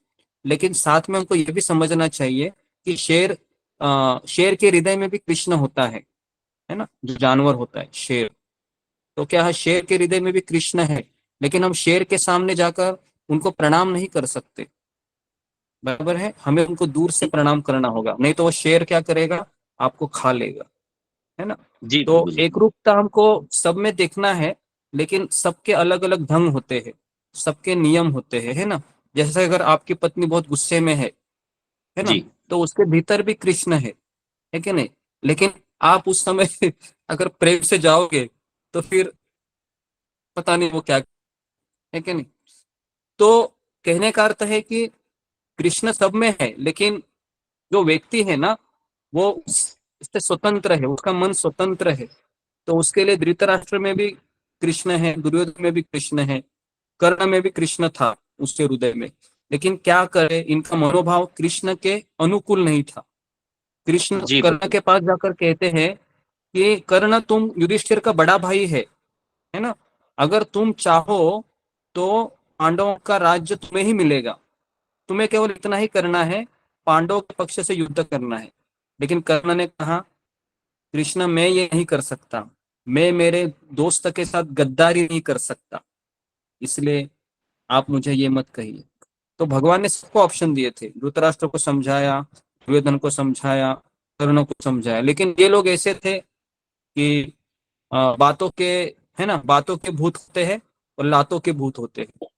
लेकिन साथ में हमको यह भी समझना चाहिए कि शेर के हृदय में भी कृष्ण होता है ना, जो जानवर होता है शेर। तो क्या है, शेर के हृदय में भी कृष्ण है, लेकिन हम शेर के सामने जाकर उनको प्रणाम नहीं कर सकते, बराबर है। हमें उनको दूर से प्रणाम करना होगा, नहीं तो वो शेर क्या करेगा, आपको खा लेगा, है ना। जी तो प्रभु जी। एक रूपता हमको सब में देखना है, लेकिन सबके अलग अलग ढंग होते हैं, सबके नियम होते हैं, है ना। जैसे अगर आपकी पत्नी बहुत गुस्से में है ना, जी तो उसके भीतर भी कृष्ण है कि नहीं। लेकिन आप उस समय अगर प्रेम से जाओगे तो फिर पता नहीं वो क्या है कि नहीं। तो कहने का अर्थ है कि कृष्ण सब में है, लेकिन जो व्यक्ति है ना वो इससे स्वतंत्र है, उसका मन स्वतंत्र है। तो उसके लिए धृतराष्ट्र में भी कृष्ण है, दुर्योधन में भी कृष्ण है, कर्ण में भी कृष्ण था उसके हृदय में। लेकिन क्या करे, इनका मनोभाव कृष्ण के अनुकूल नहीं था। कृष्ण जी कर्ण प्रभु। के पास जाकर कहते हैं कि कर्ण तुम युधिष्ठिर का बड़ा भाई है ना, अगर तुम चाहो तो पांडवों का राज्य तुम्हें ही मिलेगा, तुम्हें केवल इतना ही करना है, पांडवों के पक्ष से युद्ध करना है। लेकिन कर्ण ने कहा, कृष्ण मैं ये नहीं कर सकता, मैं मेरे दोस्त के साथ गद्दारी नहीं कर सकता, इसलिए आप मुझे ये मत कहिए। तो भगवान ने सबको ऑप्शन दिए थे, धृतराष्ट्र को समझाया, दुर्योधन को समझाया, कर्ण को समझाया, लेकिन ये लोग ऐसे थे कि बातों के, है ना, बातों के भूत होते हैं और लातों के भूत होते हैं।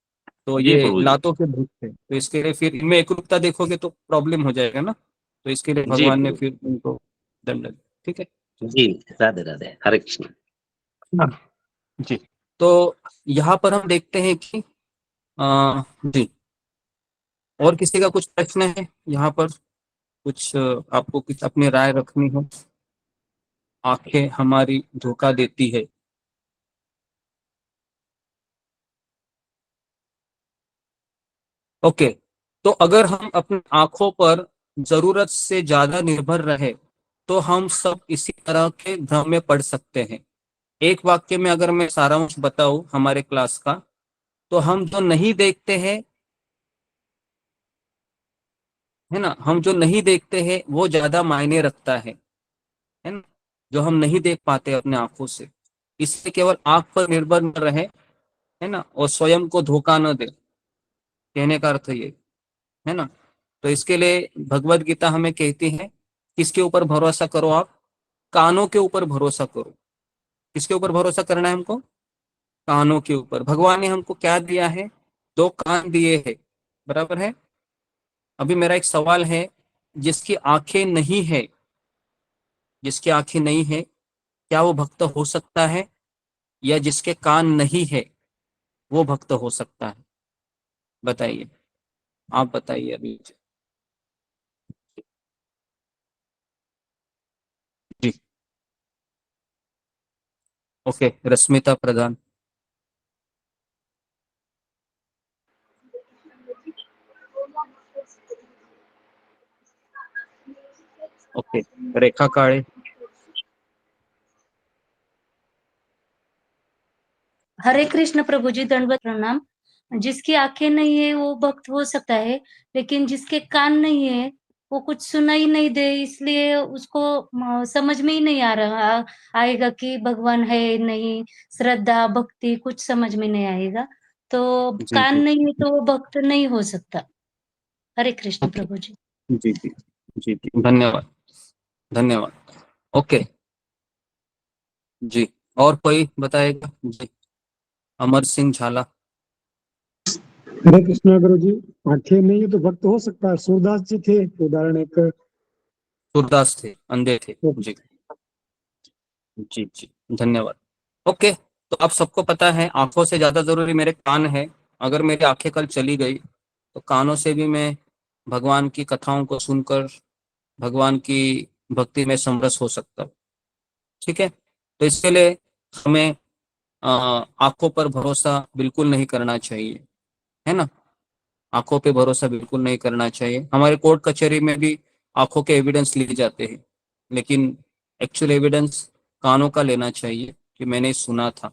तो जी ये प्रभु जी। लातों के भूत थे, तो इसके लिए फिर इनमें एकरूपता देखोगे तो प्रॉब्लम हो जाएगा ना। तो इसके लिए जी भगवान ने प्रभु फिर उनको दंड दिया। ठीक है जी। राधे राधे, हरे कृष्ण। जी। तो यहाँ पर हम देखते हैं कि जी, और किसी का कुछ प्रश्न है यहाँ पर, कुछ आपको कुछ अपनी राय रखनी हो। आंखें हमारी धोखा देती है। ओके, तो अगर हम अपनी आंखों पर जरूरत से ज्यादा निर्भर रहे तो हम सब इसी तरह के भ्रम में पड़ सकते हैं। एक वाक्य में अगर मैं सारांश बताऊं हमारे क्लास का, तो हम जो नहीं देखते हैं, है ना, हम जो नहीं देखते हैं वो ज्यादा मायने रखता है ना, जो हम नहीं देख पाते अपने आंखों से। इसलिए केवल आंख पर निर्भर न रहे, है ना, और स्वयं को धोखा न दे, कहने का अर्थ ये है ना। तो इसके लिए भगवत गीता हमें कहती है, किसके ऊपर भरोसा करो आप, कानों के ऊपर भरोसा करो। किसके ऊपर भरोसा करना है हमको, कानों के ऊपर। भगवान ने हमको क्या दिया है, 2 कान दिए हैं, बराबर है। अभी मेरा एक सवाल है, जिसकी आंखें नहीं है, जिसकी आंखें नहीं है, क्या वो भक्त हो सकता है, या जिसके कान नहीं है वो भक्त हो सकता है? बताइए, आप बताइए अभी। जी, ओके, रश्मिता प्रधान। ओके, रेखा काळे। हरे कृष्ण प्रभु जी, दंडवत प्रणाम। जिसकी आंखें नहीं है वो भक्त हो सकता है, लेकिन जिसके कान नहीं है वो कुछ सुनाई नहीं दे, इसलिए उसको समझ में ही नहीं आ रहा आएगा कि भगवान है नहीं, श्रद्धा भक्ति कुछ समझ में नहीं आएगा। तो जी कान जी नहीं है तो वो भक्त नहीं हो सकता। हरे कृष्ण ओके, प्रभु जी। जी जी जी जी, धन्यवाद धन्यवाद। ओके जी, और कोई बताएगा जी? अमर सिंह झाला। हरे कृष्णा गुरु जी, आंखें नहीं है तो भक्त हो सकता है। सूरदास जी थे उदाहरण एक। सूरदास थे, अंधे थे। जी जी जी, धन्यवाद। ओके, तो आप सबको पता है आंखों से ज्यादा जरूरी मेरे कान है। अगर मेरी आंखें कल चली गई तो कानों से भी मैं भगवान की कथाओं को सुनकर भगवान की भक्ति में समरस हो सकता हूँ। ठीक है, तो इसके लिए हमें आंखों पर भरोसा बिल्कुल नहीं करना चाहिए, है ना। आंखों पे भरोसा बिल्कुल नहीं करना चाहिए। हमारे कोर्ट कचहरी में भी आंखों के एविडेंस लिए जाते हैं, लेकिन एक्चुअल एविडेंस कानों का लेना चाहिए कि मैंने सुना था,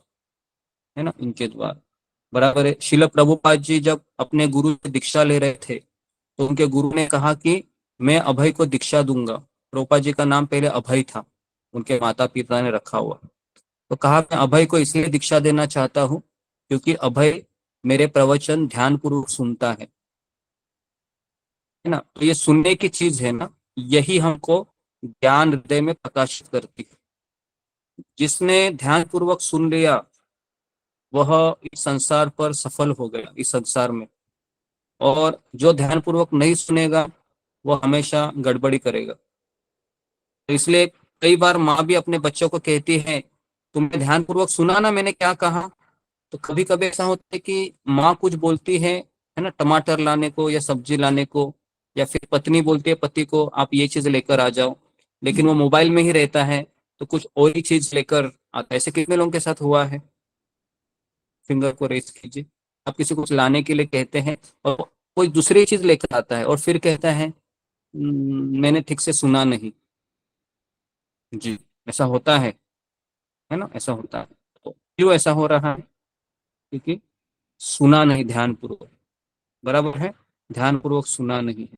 है ना, इनके द्वारा। बराबर है। शिल प्रभुपाद जी जब अपने गुरु से दीक्षा ले रहे थे तो उनके गुरु ने कहा कि मैं अभय को दीक्षा दूंगा। प्रभुपाद जी का नाम पहले अभय था, उनके माता पिता ने रखा हुआ। तो कहा मैं अभय को इसलिए दीक्षा देना चाहता हूँ क्योंकि अभय मेरे प्रवचन ध्यान पूर्वक सुनता है ना। तो ये सुनने की चीज है ना, यही हमको ज्ञान हृदय में प्रकाशित करती है। जिसने ध्यान पूर्वक सुन लिया वह इस संसार पर सफल हो गया, इस संसार में। और जो ध्यान पूर्वक नहीं सुनेगा वो हमेशा गड़बड़ी करेगा। तो इसलिए कई बार माँ भी अपने बच्चों को कहती है तुमने ध्यान पूर्वक सुना ना मैंने क्या कहा। तो कभी कभी ऐसा होता है कि माँ कुछ बोलती है ना, टमाटर लाने को या सब्जी लाने को, या फिर पत्नी बोलती है पति को आप ये चीज लेकर आ जाओ, लेकिन वो मोबाइल में ही रहता है तो कुछ और ही चीज लेकर आता है। ऐसे कितने लोगों के साथ हुआ है? फिंगर को रेस कीजिए। आप किसी को कुछ लाने के लिए कहते हैं और कोई दूसरी चीज लेकर आता है और फिर कहता है मैंने ठीक से सुना नहीं। जी, ऐसा होता है ना, ऐसा होता है। तो क्यों ऐसा हो रहा है? क्योंकि सुना नहीं ध्यान पूर्वक। बराबर है, ध्यान पूर्वक सुना नहीं है।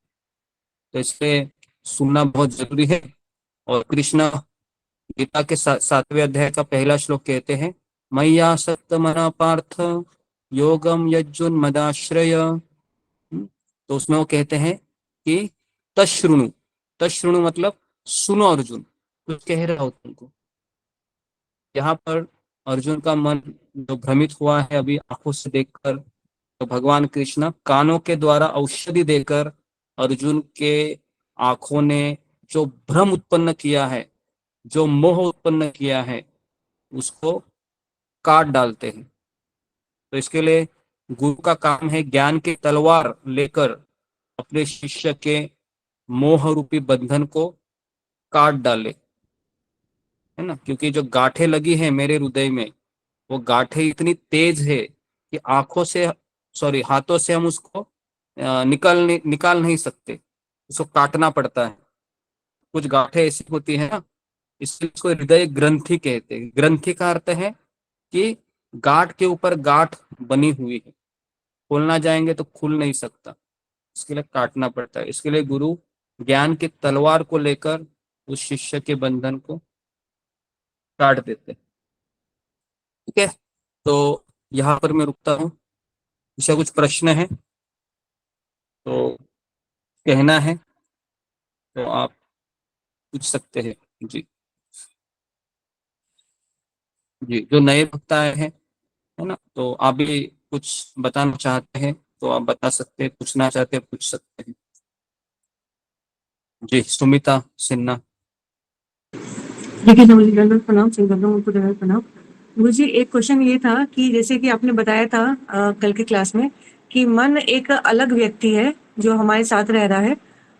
तो इसलिए सुनना बहुत जरूरी है। और कृष्ण गीता के 7वें अध्याय का पहला श्लोक कहते हैं मय्या सक्त मना पार्थ योगम यज्जुन मदाश्रय। तो उसमें वो कहते हैं कि तश्रुणु, तश्रुणु मतलब सुनो अर्जुन, कुछ कह रहा हो तुमको। यहाँ पर अर्जुन का मन जो भ्रमित हुआ है अभी आंखों से देखकर, तो भगवान कृष्ण कानों के द्वारा औषधि देकर अर्जुन के आंखों ने जो भ्रम उत्पन्न किया है, जो मोह उत्पन्न किया है, उसको काट डालते हैं। तो इसके लिए गुरु का काम है ज्ञान की तलवार लेकर अपने शिष्य के मोह रूपी बंधन को काट डाले, है ना। क्योंकि जो गांठें लगी है मेरे हृदय में, वो गांठें इतनी तेज है कि आंखों से हाथों से हम उसको निकाल नहीं सकते, उसको काटना पड़ता है। कुछ गांठें ऐसी होती है ना, इसलिए इसको हृदय ग्रंथि कहते हैं। ग्रंथि का अर्थ है कि गांठ के ऊपर गांठ बनी हुई है, खोलना जाएंगे तो खुल नहीं सकता, इसके लिए काटना पड़ता है। इसके लिए गुरु ज्ञान की तलवार को लेकर उस शिष्य के बंधन को काट देते हैं। ठीक है, तो यहाँ पर मैं रुकता हूँ। इससे कुछ प्रश्न है तो कहना है तो आप पूछ सकते हैं। जी जी, जो नए भक्त आए हैं, है ना, तो आप भी कुछ बताना चाहते हैं तो आप बता सकते हैं, पूछना चाहते हैं पूछ सकते हैं। जी, सुमिता सिन्हा। देखिए गुरुजी दंडवत प्रणाम, प्रणाम। गुरुजी एक क्वेश्चन ये था कि जैसे कि आपने बताया था कल की क्लास में कि मन एक अलग व्यक्ति है जो हमारे साथ रह रहा है,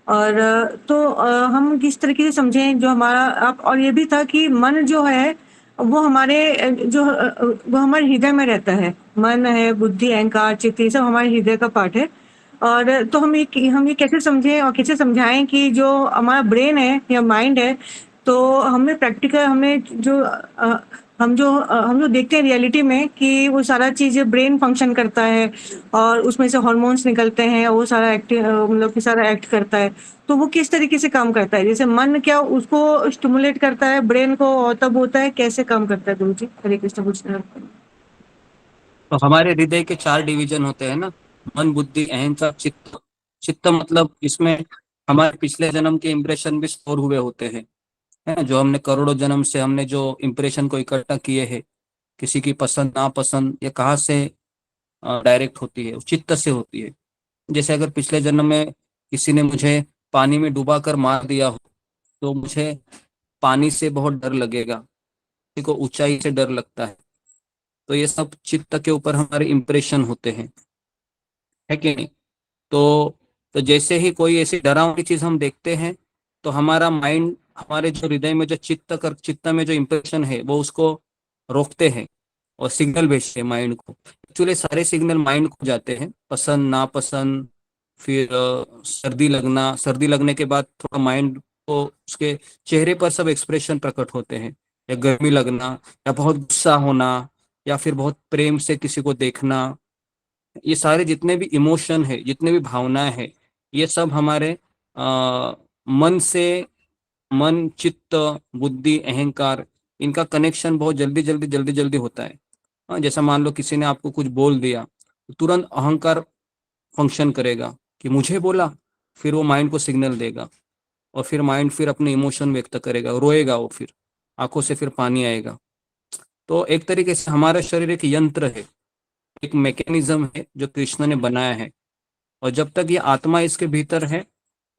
और तो हम किस तरीके से समझें जो हमारा आप, और ये भी था कि मन जो है वो हमारे वो हमारे हृदय में रहता है। मन है, बुद्धि, अहंकार, चित्त, ये सब हमारे हृदय का पार्ट है। और तो हम ये कैसे समझें और कैसे समझाएं कि जो हमारा ब्रेन है या माइंड है, तो हमें प्रैक्टिकल हम जो देखते हैं रियलिटी में कि वो सारा चीज ब्रेन फंक्शन करता है और उसमें से हार्मोन्स निकलते हैं और वो सारा मतलब कि सारा एक्ट करता है। तो वो किस तरीके से काम करता है? जैसे मन क्या उसको स्टिमुलेट करता है ब्रेन को, और तब होता है कैसे काम करता है? गुरु जी हरे कृष्ण पूछते हैं। तो हमारे हृदय के 4 डिवीजन होते हैं ना, मन, बुद्धि, अहंकार, चित्त। चित्त मतलब इसमें हमारे पिछले जन्म के इम्प्रेशन भी स्टोर हुए होते हैं, है ना, जो हमने करोड़ों जन्म से हमने जो इम्प्रेशन को इकट्ठा किए हैं। किसी की पसंद नापसंद ये कहाँ से डायरेक्ट होती है? चित्त से होती है। जैसे अगर पिछले जन्म में किसी ने मुझे पानी में डुबा कर मार दिया हो तो मुझे पानी से बहुत डर लगेगा, किसी को ऊंचाई से डर लगता है, तो ये सब चित्त के ऊपर हमारे इम्प्रेशन होते हैं, है कि नहीं। तो जैसे ही कोई ऐसी डरावनी चीज हम देखते हैं तो हमारा माइंड, हमारे जो हृदय में जो चित्त में जो इम्प्रेशन है वो उसको रोकते हैं और सिग्नल भेजते हैं माइंड को। एक्चुअली सारे सिग्नल माइंड को जाते हैं, पसंद नापसंद, फिर सर्दी लगने के बाद थोड़ा माइंड को उसके चेहरे पर सब एक्सप्रेशन प्रकट होते हैं, या गर्मी लगना, या बहुत गुस्सा होना, या फिर बहुत प्रेम से किसी को देखना। ये सारे जितने भी इमोशन है, जितने भी भावनाएं हैं, ये सब हमारे मन से, मन, चित्त, बुद्धि, अहंकार, इनका कनेक्शन बहुत जल्दी होता है। हाँ, जैसा मान लो किसी ने आपको कुछ बोल दिया, तो तुरंत अहंकार फंक्शन करेगा कि मुझे बोला, फिर वो माइंड को सिग्नल देगा, और फिर माइंड फिर अपने इमोशन व्यक्त करेगा, रोएगा, वो फिर आंखों से फिर पानी आएगा। तो एक तरीके से हमारा शरीर एक यंत्र है, एक मैकेनिज्म है जो कृष्ण ने बनाया है, और जब तक ये आत्मा इसके भीतर है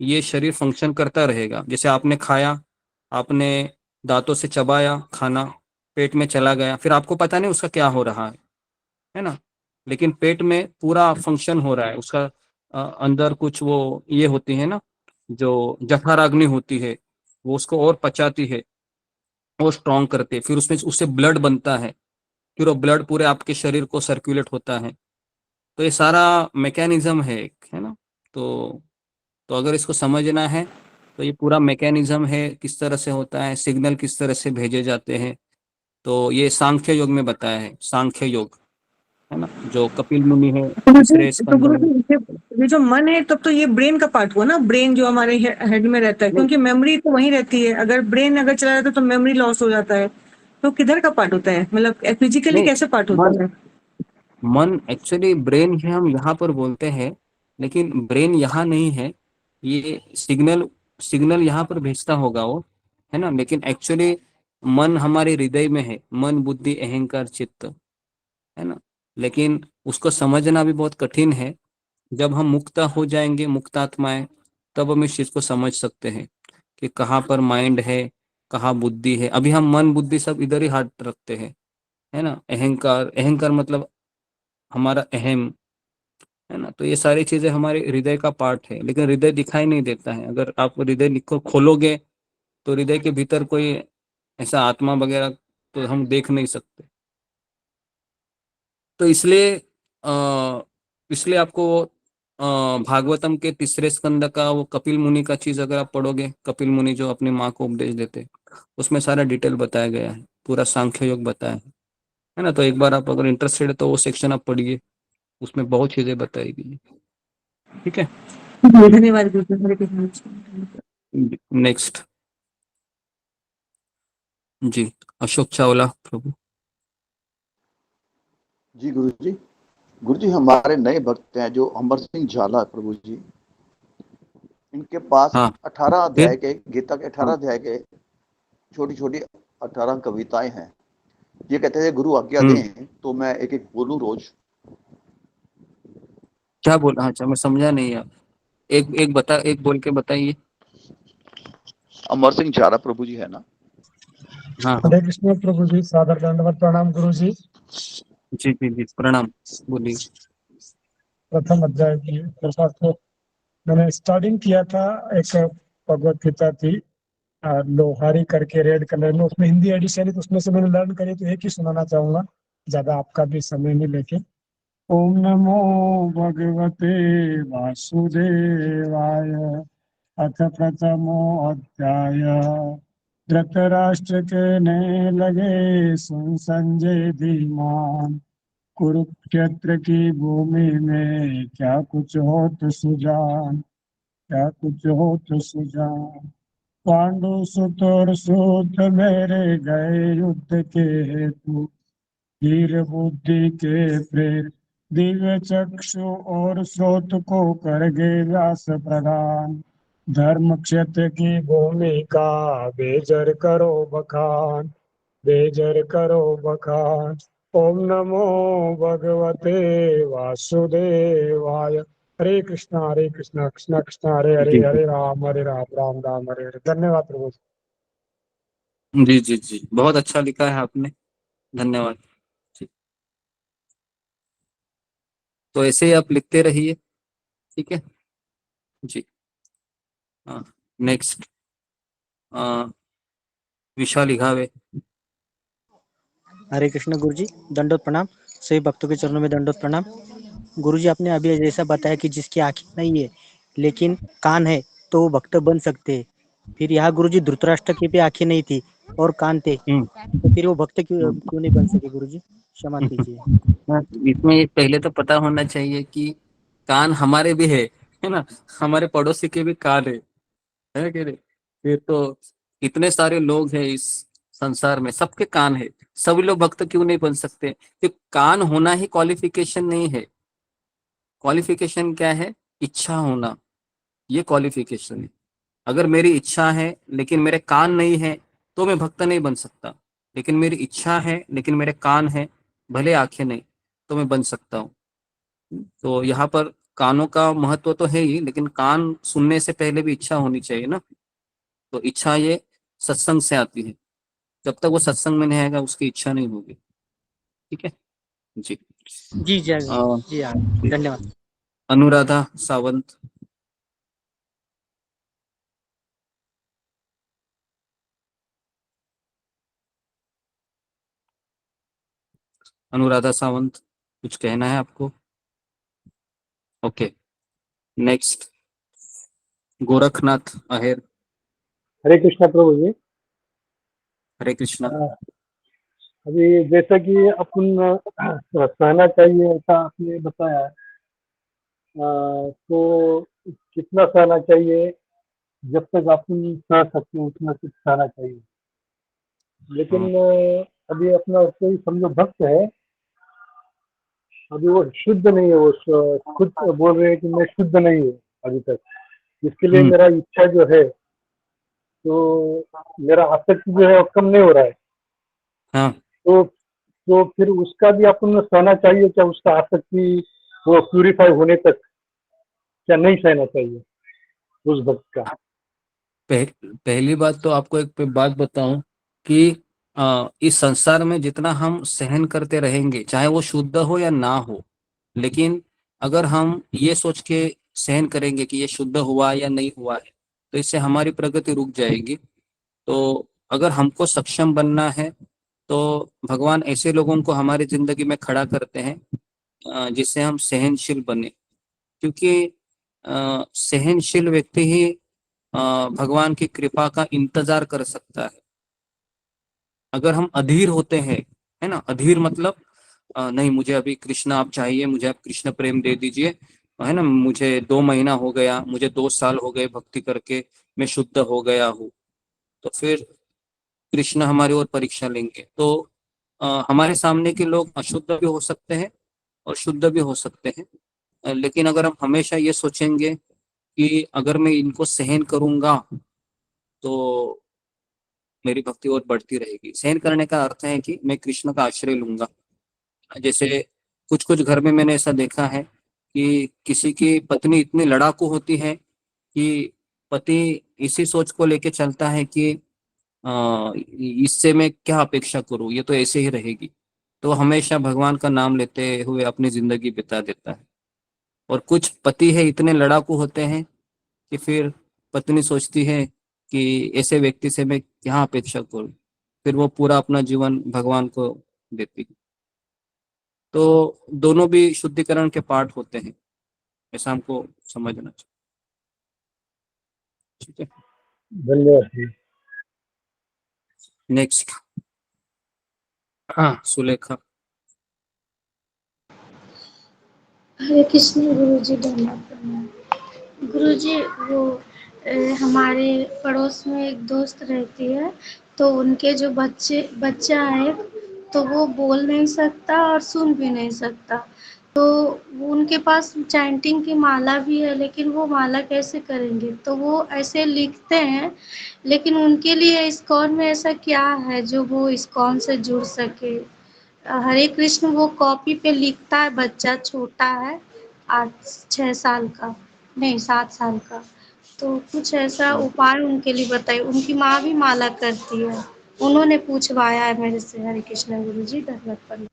ये शरीर फंक्शन करता रहेगा। जैसे आपने खाया, आपने दांतों से चबाया, खाना पेट में चला गया, फिर आपको पता नहीं उसका क्या हो रहा है ना, लेकिन पेट में पूरा फंक्शन हो रहा है उसका। अंदर कुछ वो ये होती है ना, जो जठराग्नि होती है, वो उसको और पचाती है, वो स्ट्रॉन्ग करती है, फिर उसमें उससे ब्लड बनता है, फिर वो ब्लड पूरे आपके शरीर को सर्कुलेट होता है। तो ये सारा मैकेनिज्म है एक, है ना। तो अगर इसको समझना है तो ये पूरा मैकेनिज्म है, किस तरह से होता है, सिग्नल किस तरह से भेजे जाते हैं। तो ये सांख्य योग में बताया है, सांख्य योग, है ना, जो कपिल मुनि है तीसरे तो स्कंद में। ये जो मन है तब तो ये ब्रेन का पार्ट हुआ ना, ब्रेन जो हमारे हेड में रहता है, क्योंकि मेमोरी तो वहीं रहती है। अगर ब्रेन अगर चला जाता है तो मेमोरी लॉस हो जाता है। तो किधर का पार्ट होता है, मतलब फिजिकली नहीं, कैसे पार्ट होता है? मन एक्चुअली ब्रेन है, हम यहाँ पर बोलते हैं, लेकिन ब्रेन यहाँ नहीं है। ये सिग्नल यहाँ पर भेजता होगा वो, है ना, लेकिन एक्चुअली मन हमारे हृदय में है, मन, बुद्धि, अहंकार, चित्त, है ना। लेकिन उसको समझना भी बहुत कठिन है। जब हम मुक्त हो जाएंगे, मुक्तात्माएं, तब हम इस चीज को समझ सकते हैं कि कहाँ पर माइंड है, कहाँ बुद्धि है। अभी हम मन बुद्धि सब इधर ही हाथ रखते हैं, है ना। अहंकार मतलब हमारा अहम, है ना। तो ये सारी चीजें हमारे हृदय का पार्ट है, लेकिन हृदय दिखाई नहीं देता है। अगर आप हृदय लिखो खोलोगे तो हृदय के भीतर कोई ऐसा आत्मा वगैरह तो हम देख नहीं सकते। तो इसलिए आपको भागवतम के तीसरे स्कंद का वो कपिल मुनि का चीज अगर आप पढ़ोगे, कपिल मुनि जो अपनी माँ को उपदेश देते, उसमें सारा डिटेल बताया गया है, पूरा सांख्य योग बताया है ना। तो एक बार आप अगर इंटरेस्टेड है तो वो सेक्शन आप पढ़िए, उसमें बहुत चीजें बताई गई है। ठीक है, धन्यवाद गुरुजी, हरे कृष्ण। नेक्स्ट जी, अशोक चावला प्रभु। जी गुरु जी हमारे नए भक्त हैं जो अमर सिंह झाला प्रभु जी, इनके पास हाँ, 18 अध्याय के, गीता के 18 हाँ, अध्याय के छोटी छोटी 18 कविताएं हैं। ये कहते हैं गुरु आज्ञा दें तो मैं एक एक बोलूं रोज। क्या बोला? अच्छा, मैं समझा नहीं यार, एक बोल के बताइए। अमर सिंह झाला प्रभु जी है ना। हाँ, हरे कृष्ण प्रभु जी, सादर दंडवत प्रणाम गुरु जी। जी जी जी, प्रणाम, बोलिए। प्रथम अध्याय की कृपा को मैंने स्टार्टिंग किया था, एक भगवत गीता थी लोहारी करके रेड कलर में, उसमें हिंदी एडिशन है, तो उसमें से मैंने लर्न करी, तो एक ही सुनाना चाहूंगा, ज्यादा आपका भी समय नहीं लेके। ओम नमो भगवते वासुदेवाय। अथ प्रथमो अध्याय। धृतराष्ट्र के ने लगे सुन संजय धीमान। कुरुक्षेत्र की भूमि में क्या कुछ हो तो सुजान, क्या कुछ हो तो सुजान। पांडु सुत और सूत मेरे गए युद्ध के हेतु। धीर बुद्धि के प्रेर दिव्य चक्षु और स्रोत को कर गए व्यास प्रदान। धर्म क्षेत्र की भूमिका बेजर करो बखान, बेजर करो बखान। ओम नमो भगवते वासुदेवाय। हरे कृष्णा कृष्णा कृष्णा हरे हरे, जी हरे राम राम राम हरे हरे। धन्यवाद प्रभु। जी जी जी, बहुत अच्छा लिखा है आपने, धन्यवाद। तो ऐसे ही आप लिखते रहिए, ठीक है जी। नेक्स्ट विशाल इघावे। हरे कृष्ण गुरुजी, दंडोत प्रणाम। सभी भक्तों के चरणों में दंडोत प्रणाम। गुरुजी, आपने अभी जैसा बताया कि जिसकी आंखें नहीं है लेकिन कान है तो वो भक्त बन सकते हैं। फिर यहाँ गुरुजी धृतराष्ट्र की भी आंखें नहीं थी और कान थे, तो फिर वो भक्त क्यों नहीं बन सके गुरुजी? क्षमा कीजिए। इसमें पहले तो पता होना चाहिए कि कान हमारे भी है ना, हमारे पड़ोसी के भी कान है कि नहीं? फिर तो इतने सारे लोग हैं इस संसार में, सबके कान है, सभी लोग भक्त क्यों नहीं बन सकते? कि कान होना ही क्वालिफिकेशन नहीं है। क्वालिफिकेशन क्या है? इच्छा होना, ये क्वालिफिकेशन है। अगर मेरी इच्छा है लेकिन मेरे कान नहीं है तो मैं भक्त नहीं बन सकता, लेकिन मेरी इच्छा है लेकिन मेरे कान है, भले आंखें नहीं, तो मैं बन सकता हूँ। तो यहाँ पर कानों का महत्व तो है ही, लेकिन कान सुनने से पहले भी इच्छा होनी चाहिए ना। तो इच्छा ये सत्संग से आती है, जब तक वो सत्संग में नहीं आएगा उसकी इच्छा नहीं होगी, ठीक है जी। जी जय गुरु जी, हाँ धन्यवाद। अनुराधा सावंत। अनुराधा सावंत, कुछ कहना है आपको? ओके, नेक्स्ट गोरखनाथ आहेर। हरे कृष्णा प्रभु जी। हरे कृष्णा। अभी जैसा कि अपन सहना चाहिए ऐसा आपने बताया, तो कितना सहना चाहिए? जब तक अपन सह सकते हैं उतना कुछ सहना चाहिए। लेकिन अभी अपना कोई समझो भक्त है, अभी वो शुद्ध नहीं है, वो खुद बोल रहे हैं कि मैं शुद्ध नहीं हूँ अभी तक, इसके लिए मेरा इच्छा जो है, तो मेरा आसक्ति जो है वो कम नहीं हो रहा है। हाँ। तो फिर उसका भी अपन सहना चाहिए क्या? उसका आसक्ति वो प्यूरिफाई होने तक क्या नहीं सहना चाहिए उस भक्त का? पहली बात तो आपको एक बात बताऊं कि इस संसार में जितना हम सहन करते रहेंगे, चाहे वो शुद्ध हो या ना हो, लेकिन अगर हम ये सोच के सहन करेंगे कि ये शुद्ध हुआ या नहीं हुआ है, तो इससे हमारी प्रगति रुक जाएगी। तो अगर हमको सक्षम बनना है तो भगवान ऐसे लोगों को हमारी जिंदगी में खड़ा करते हैं जिससे हम सहनशील बने, क्योंकि सहनशील व्यक्ति ही भगवान की कृपा का इंतजार कर सकता है। अगर हम अधीर होते हैं, है ना, अधीर मतलब नहीं मुझे अभी कृष्ण आप चाहिए, मुझे आप कृष्ण प्रेम दे दीजिए, है ना, मुझे 2 महीना हो गया, मुझे 2 साल हो गए भक्ति करके, मैं शुद्ध हो गया हूँ, तो फिर कृष्ण हमारी ओर परीक्षा लेंगे। तो हमारे सामने के लोग अशुद्ध भी हो सकते हैं और शुद्ध भी हो सकते हैं, लेकिन अगर हम हमेशा ये सोचेंगे कि अगर मैं इनको सहन करूंगा तो मेरी भक्ति और बढ़ती रहेगी। सहन करने का अर्थ है कि मैं कृष्ण का आश्रय लूंगा। जैसे कुछ कुछ घर में मैंने ऐसा देखा है कि किसी की पत्नी इतनी लड़ाकू होती है कि पति इसी सोच को लेके चलता है कि इससे मैं क्या अपेक्षा करूं, ये तो ऐसे ही रहेगी, तो हमेशा भगवान का नाम लेते हुए अपनी जिंदगी बिता देता है। और कुछ पति है इतने लड़ाकू होते हैं कि फिर पत्नी सोचती है कि ऐसे व्यक्ति से मैं क्या अपेक्षा करूं, फिर वो पूरा अपना जीवन भगवान को देती है। तो दोनों भी शुद्धिकरण के पार्ट होते हैं, ऐसा हमको समझना चाहिए, ठीक है। धन्यवाद। नेक्स्ट हाँ सुलेखा। हरे कृष्ण गुरुजी, धन्यवाद प्रणाम। गुरुजी, वो हमारे पड़ोस में एक दोस्त रहती है, तो उनके जो बच्चा है तो वो बोल नहीं सकता और सुन भी नहीं सकता, तो उनके पास चैंटिंग की माला भी है, लेकिन वो माला कैसे करेंगे? तो वो ऐसे लिखते हैं, लेकिन उनके लिए इस्कॉन में ऐसा क्या है जो वो इस्कॉन से जुड़ सके? हरे कृष्ण वो कॉपी पे लिखता है, बच्चा छोटा है, 6 साल का, नहीं 7 साल का, तो कुछ ऐसा उपाय उनके लिए बताइए। उनकी माँ भी माला करती है, उन्होंने पूछवाया है मेरे से। हरे कृष्ण गुरुजी, धन्यवाद।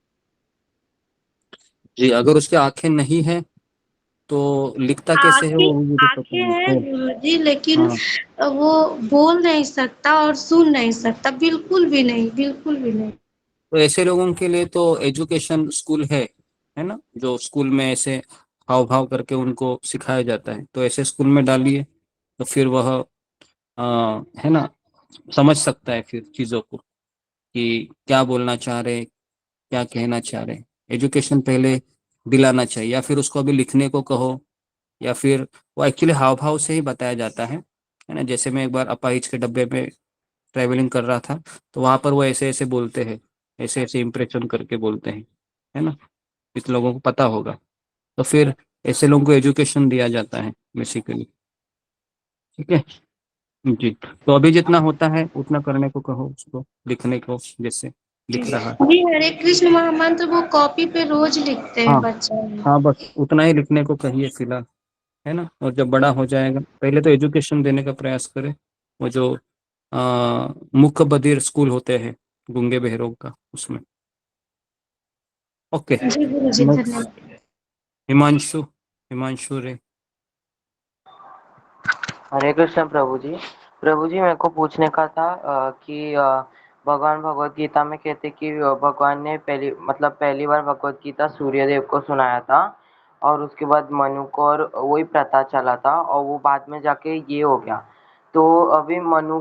जी, अगर उसकी आंखें नहीं है तो लिखता कैसे है वो आंखें मुझे पता आंखें नहीं हैं है। गुरुजी, लेकिन हाँ, वो बोल नहीं सकता और सुन नहीं सकता, बिल्कुल भी नहीं, बिल्कुल भी नहीं। तो ऐसे लोगों के लिए तो एजुकेशन स्कूल है ना, जो स्कूल में ऐसे हाव भाव करके उनको सिखाया जाता है, तो ऐसे स्कूल में डालिए, तो फिर वह है ना, समझ सकता है फिर चीजों को कि क्या बोलना चाह रहे, क्या कहना चाह रहे। एजुकेशन पहले दिलाना चाहिए, या फिर उसको अभी लिखने को कहो, या फिर वो एक्चुअली हाव भाव से ही बताया जाता है ना। जैसे मैं एक बार अपाहिज के डब्बे में ट्रेवलिंग कर रहा था, तो वहां पर वो ऐसे ऐसे बोलते हैं, ऐसे ऐसे इंप्रेशन करके बोलते हैं, है ना, इस लोगों को पता होगा। तो फिर ऐसे लोगों को एजुकेशन दिया जाता है बेसिकली। ठीक है जी। तो अभी जितना होता है उतना करने को कहो उसको, लिखने को, जैसे लिख रहा है। जी, हरे कृष्ण महामंत्र वो कॉपी पे रोज लिखते हैं हाँ बच्चा। हाँ, बस उतना ही लिखने को कहिए फिलहाल, है ना। और जब बड़ा हो जाएगा, पहले तो एजुकेशन देने का प्रयास करें। वो जो मुख्य बधिर स्कूल होते हैं गूंगे बहरों का, उसमें। ओके, जी गुरुजी, नेक्स्ट धन्यवाद। हिमांशु, हिमांशु रे। हरे कृष्ण प्रभु जी। प्रभु जी, मेरे को पूछने का था कि भगवान भगवत गीता में कहते कि भगवान ने पहली बार भगवत गीता सूर्यदेव को सुनाया था, और उसके बाद मनु को, और वही प्रथा चला था, और वो बाद में जाके ये हो गया। तो अभी मनु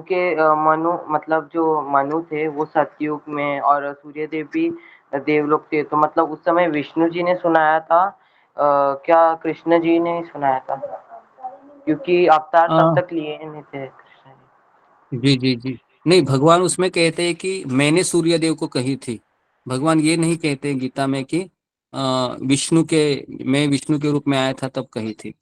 मतलब जो मनु थे वो सतयुग में, और सूर्यदेव भी देवलोक थे, तो मतलब उस समय विष्णु जी ने सुनाया था क्या कृष्ण जी ने सुनाया था? क्योंकि अवतार तब तक लिए नहीं थे कृष्ण जी जी जी, नहीं, भगवान उसमें कहते हैं कि मैंने सूर्यदेव को कही थी। भगवान ये नहीं कहते गीता में कि विष्णु के, मैं विष्णु के रूप में आया था तब कही थी,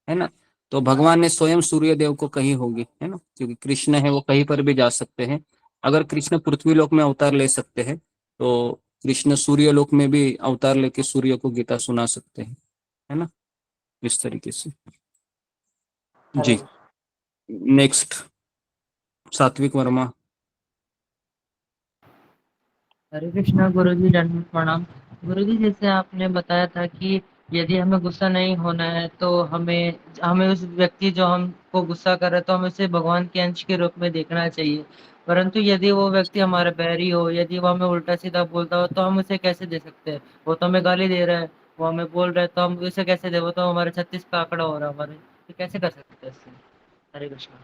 है ना। तो भगवान ने स्वयं सूर्यदेव को कही होगी, है ना, क्योंकि कृष्ण है वो कहीं पर भी जा सकते हैं। अगर कृष्ण पृथ्वी लोक में अवतार ले सकते हैं, तो कृष्ण सूर्य लोक में भी अवतार लेके सूर्य को गीता सुना सकते हैं, है ना, इस तरीके से। हरे जी, नेक्स्ट सात्विक वर्मा। हरे कृष्णा गुरुजी, दंडवत प्रणाम। गुरुजी, जैसे आपने बताया था कि यदि हमें गुस्सा नहीं होना है तो हमें हमें उस व्यक्ति जो हमको गुस्सा कर रहा है तो हमें उसे भगवान के अंश के रूप में देखना चाहिए। परंतु यदि वो व्यक्ति हमारा बैरी हो, यदि वो हमें उल्टा सीधा बोलता हो, तो हम उसे कैसे दे सकते हैं? वो तो हमें गाली दे रहा है, वो हमें बोल रहा है, तो हम उसे कैसे दे? वो तो हमारे 36 का आंकड़ा हो रहा है हमारे, तो कैसे कर सकते हैं इससे? हरे कृष्णा।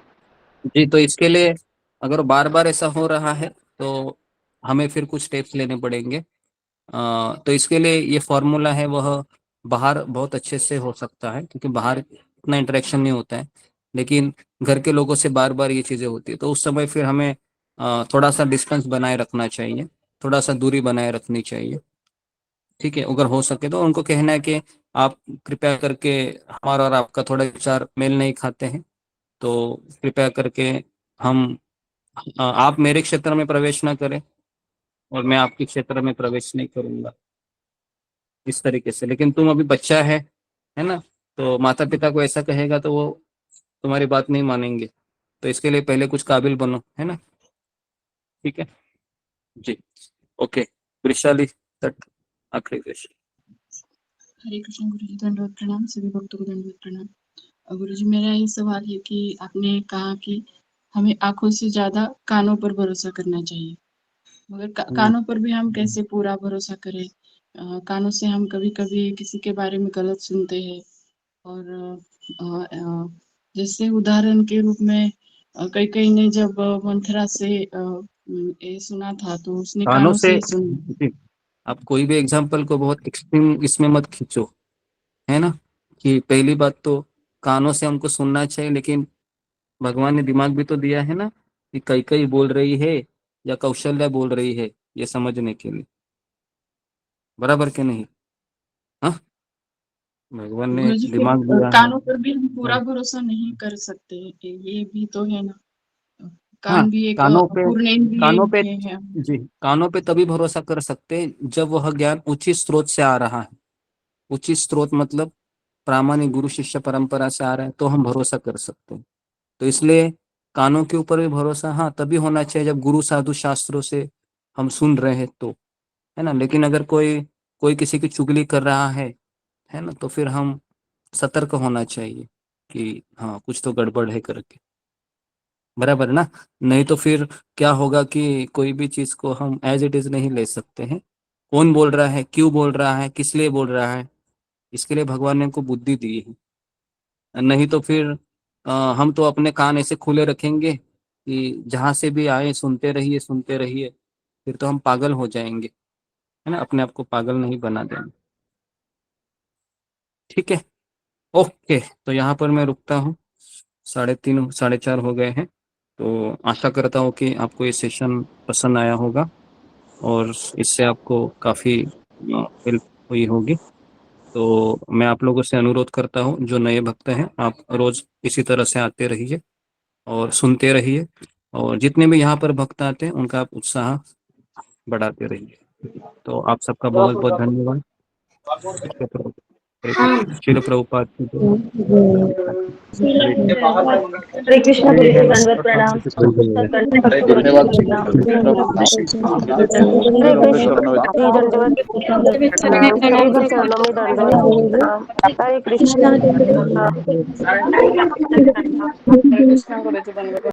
जी, तो इसके लिए अगर बार बार ऐसा हो रहा है तो हमें फिर कुछ स्टेप्स लेने पड़ेंगे। तो इसके लिए ये फॉर्मूला है, वह बाहर बहुत अच्छे से हो सकता है, क्योंकि बाहर इतना इंटरेक्शन नहीं होता है, लेकिन घर के लोगों से बार बार ये चीज़ें होती है, तो उस समय फिर हमें थोड़ा सा डिस्टेंस बनाए रखना चाहिए, थोड़ा सा दूरी बनाए रखनी चाहिए। ठीक है, अगर हो सके तो उनको कहना है कि आप कृपया करके, हमारा और आपका थोड़ा विचार मेल नहीं खाते हैं, तो कृपया करके हम आप मेरे क्षेत्र में प्रवेश ना करें और मैं आपके क्षेत्र में प्रवेश नहीं करूंगा, इस तरीके से। लेकिन तुम अभी बच्चा है ना, तो माता पिता को ऐसा कहेगा तो वो तुम्हारी बात नहीं मानेंगे, तो इसके लिए पहले कुछ काबिल बनो, है ना। ठीक है जी, ओके। वृशाली तट, आखिरी क्वेश्चन। हरे कृष्ण गुरुजी, दंडवत प्रणाम। सभी भक्तों को दंडवत प्रणाम। गुरुजी, मेरा ये सवाल है कि आपने कहा कि हमें आंखों से ज्यादा कानों पर भरोसा करना चाहिए, मगर कानों पर भी हम कैसे पूरा भरोसा करें? कानों से हम कभी कभी किसी के बारे में गलत सुनते हैं, और जैसे उदाहरण के रूप में कई कई ने जब मंथरा से ये सुना था तो उसने कानों कानों से से ही सुना। जी, आप कोई भी एग्जाम्पल को बहुत एक्सट्रीम इसमें मत खींचो, है ना। कि पहली बात तो कानों से हमको सुनना चाहिए, लेकिन भगवान ने दिमाग भी तो दिया है ना, कि कई कई बोल रही है या कौशल्या बोल रही है, ये समझने के लिए, बराबर के नहीं। हाँ, भगवान ने गुरुजी, फिर दिमाग दिया है। कानों पर भी हम पूरा हाँ भरोसा नहीं कर सकते, ये भी तो है ना। हाँ, कान भी एक कानों पे, अपूर्ण इंद्रिय कानों पे, ही है। जी, कानों पे तभी भरोसा कर सकते हैं जब वह ज्ञान उचित स्रोत से आ रहा है। उचित स्रोत मतलब प्रामाणिक गुरु शिष्य परंपरा से आ रहा है, तो हम भरोसा कर सकते हैं। तो इसलिए कानों के ऊपर भी भरोसा हाँ तभी होना चाहिए जब गुरु साधु शास्त्रों से हम सुन रहे हैं, तो, है ना। लेकिन अगर कोई कोई किसी की चुगली कर रहा है ना, तो फिर हम सतर्क होना चाहिए कि हाँ कुछ तो गड़बड़ है करके, बराबर है ना। नहीं तो फिर क्या होगा कि कोई भी चीज को हम एज इट इज नहीं ले सकते हैं। कौन बोल रहा है, क्यों बोल रहा है, किस लिए बोल रहा है, इसके लिए भगवान ने हमको बुद्धि दी है। नहीं तो फिर हम तो अपने कान ऐसे खुले रखेंगे कि जहां से भी आए सुनते रहिए सुनते रहिए, फिर तो हम पागल हो जाएंगे, है ना। अपने आप को पागल नहीं बना देंगे। ठीक है, ओके। तो यहाँ पर मैं रुकता हूँ, 3:30 4:30 हो गए हैं। तो आशा करता हूँ कि आपको ये सेशन पसंद आया होगा और इससे आपको काफ़ी हेल्प हुई होगी। तो मैं आप लोगों से अनुरोध करता हूँ, जो नए भक्त हैं आप रोज इसी तरह से आते रहिए और सुनते रहिए, और जितने भी यहाँ पर भक्त आते हैं उनका आप उत्साह बढ़ाते रहिए। तो आप सबका बहुत बहुत धन्यवाद। श्रील प्रभुपाद की हरे कृष्ण गुरु जी, दंडवत प्रणाम। धन्यवाद हरे कृष्ण। हरे कृष्ण गुरु जी, दंडवत।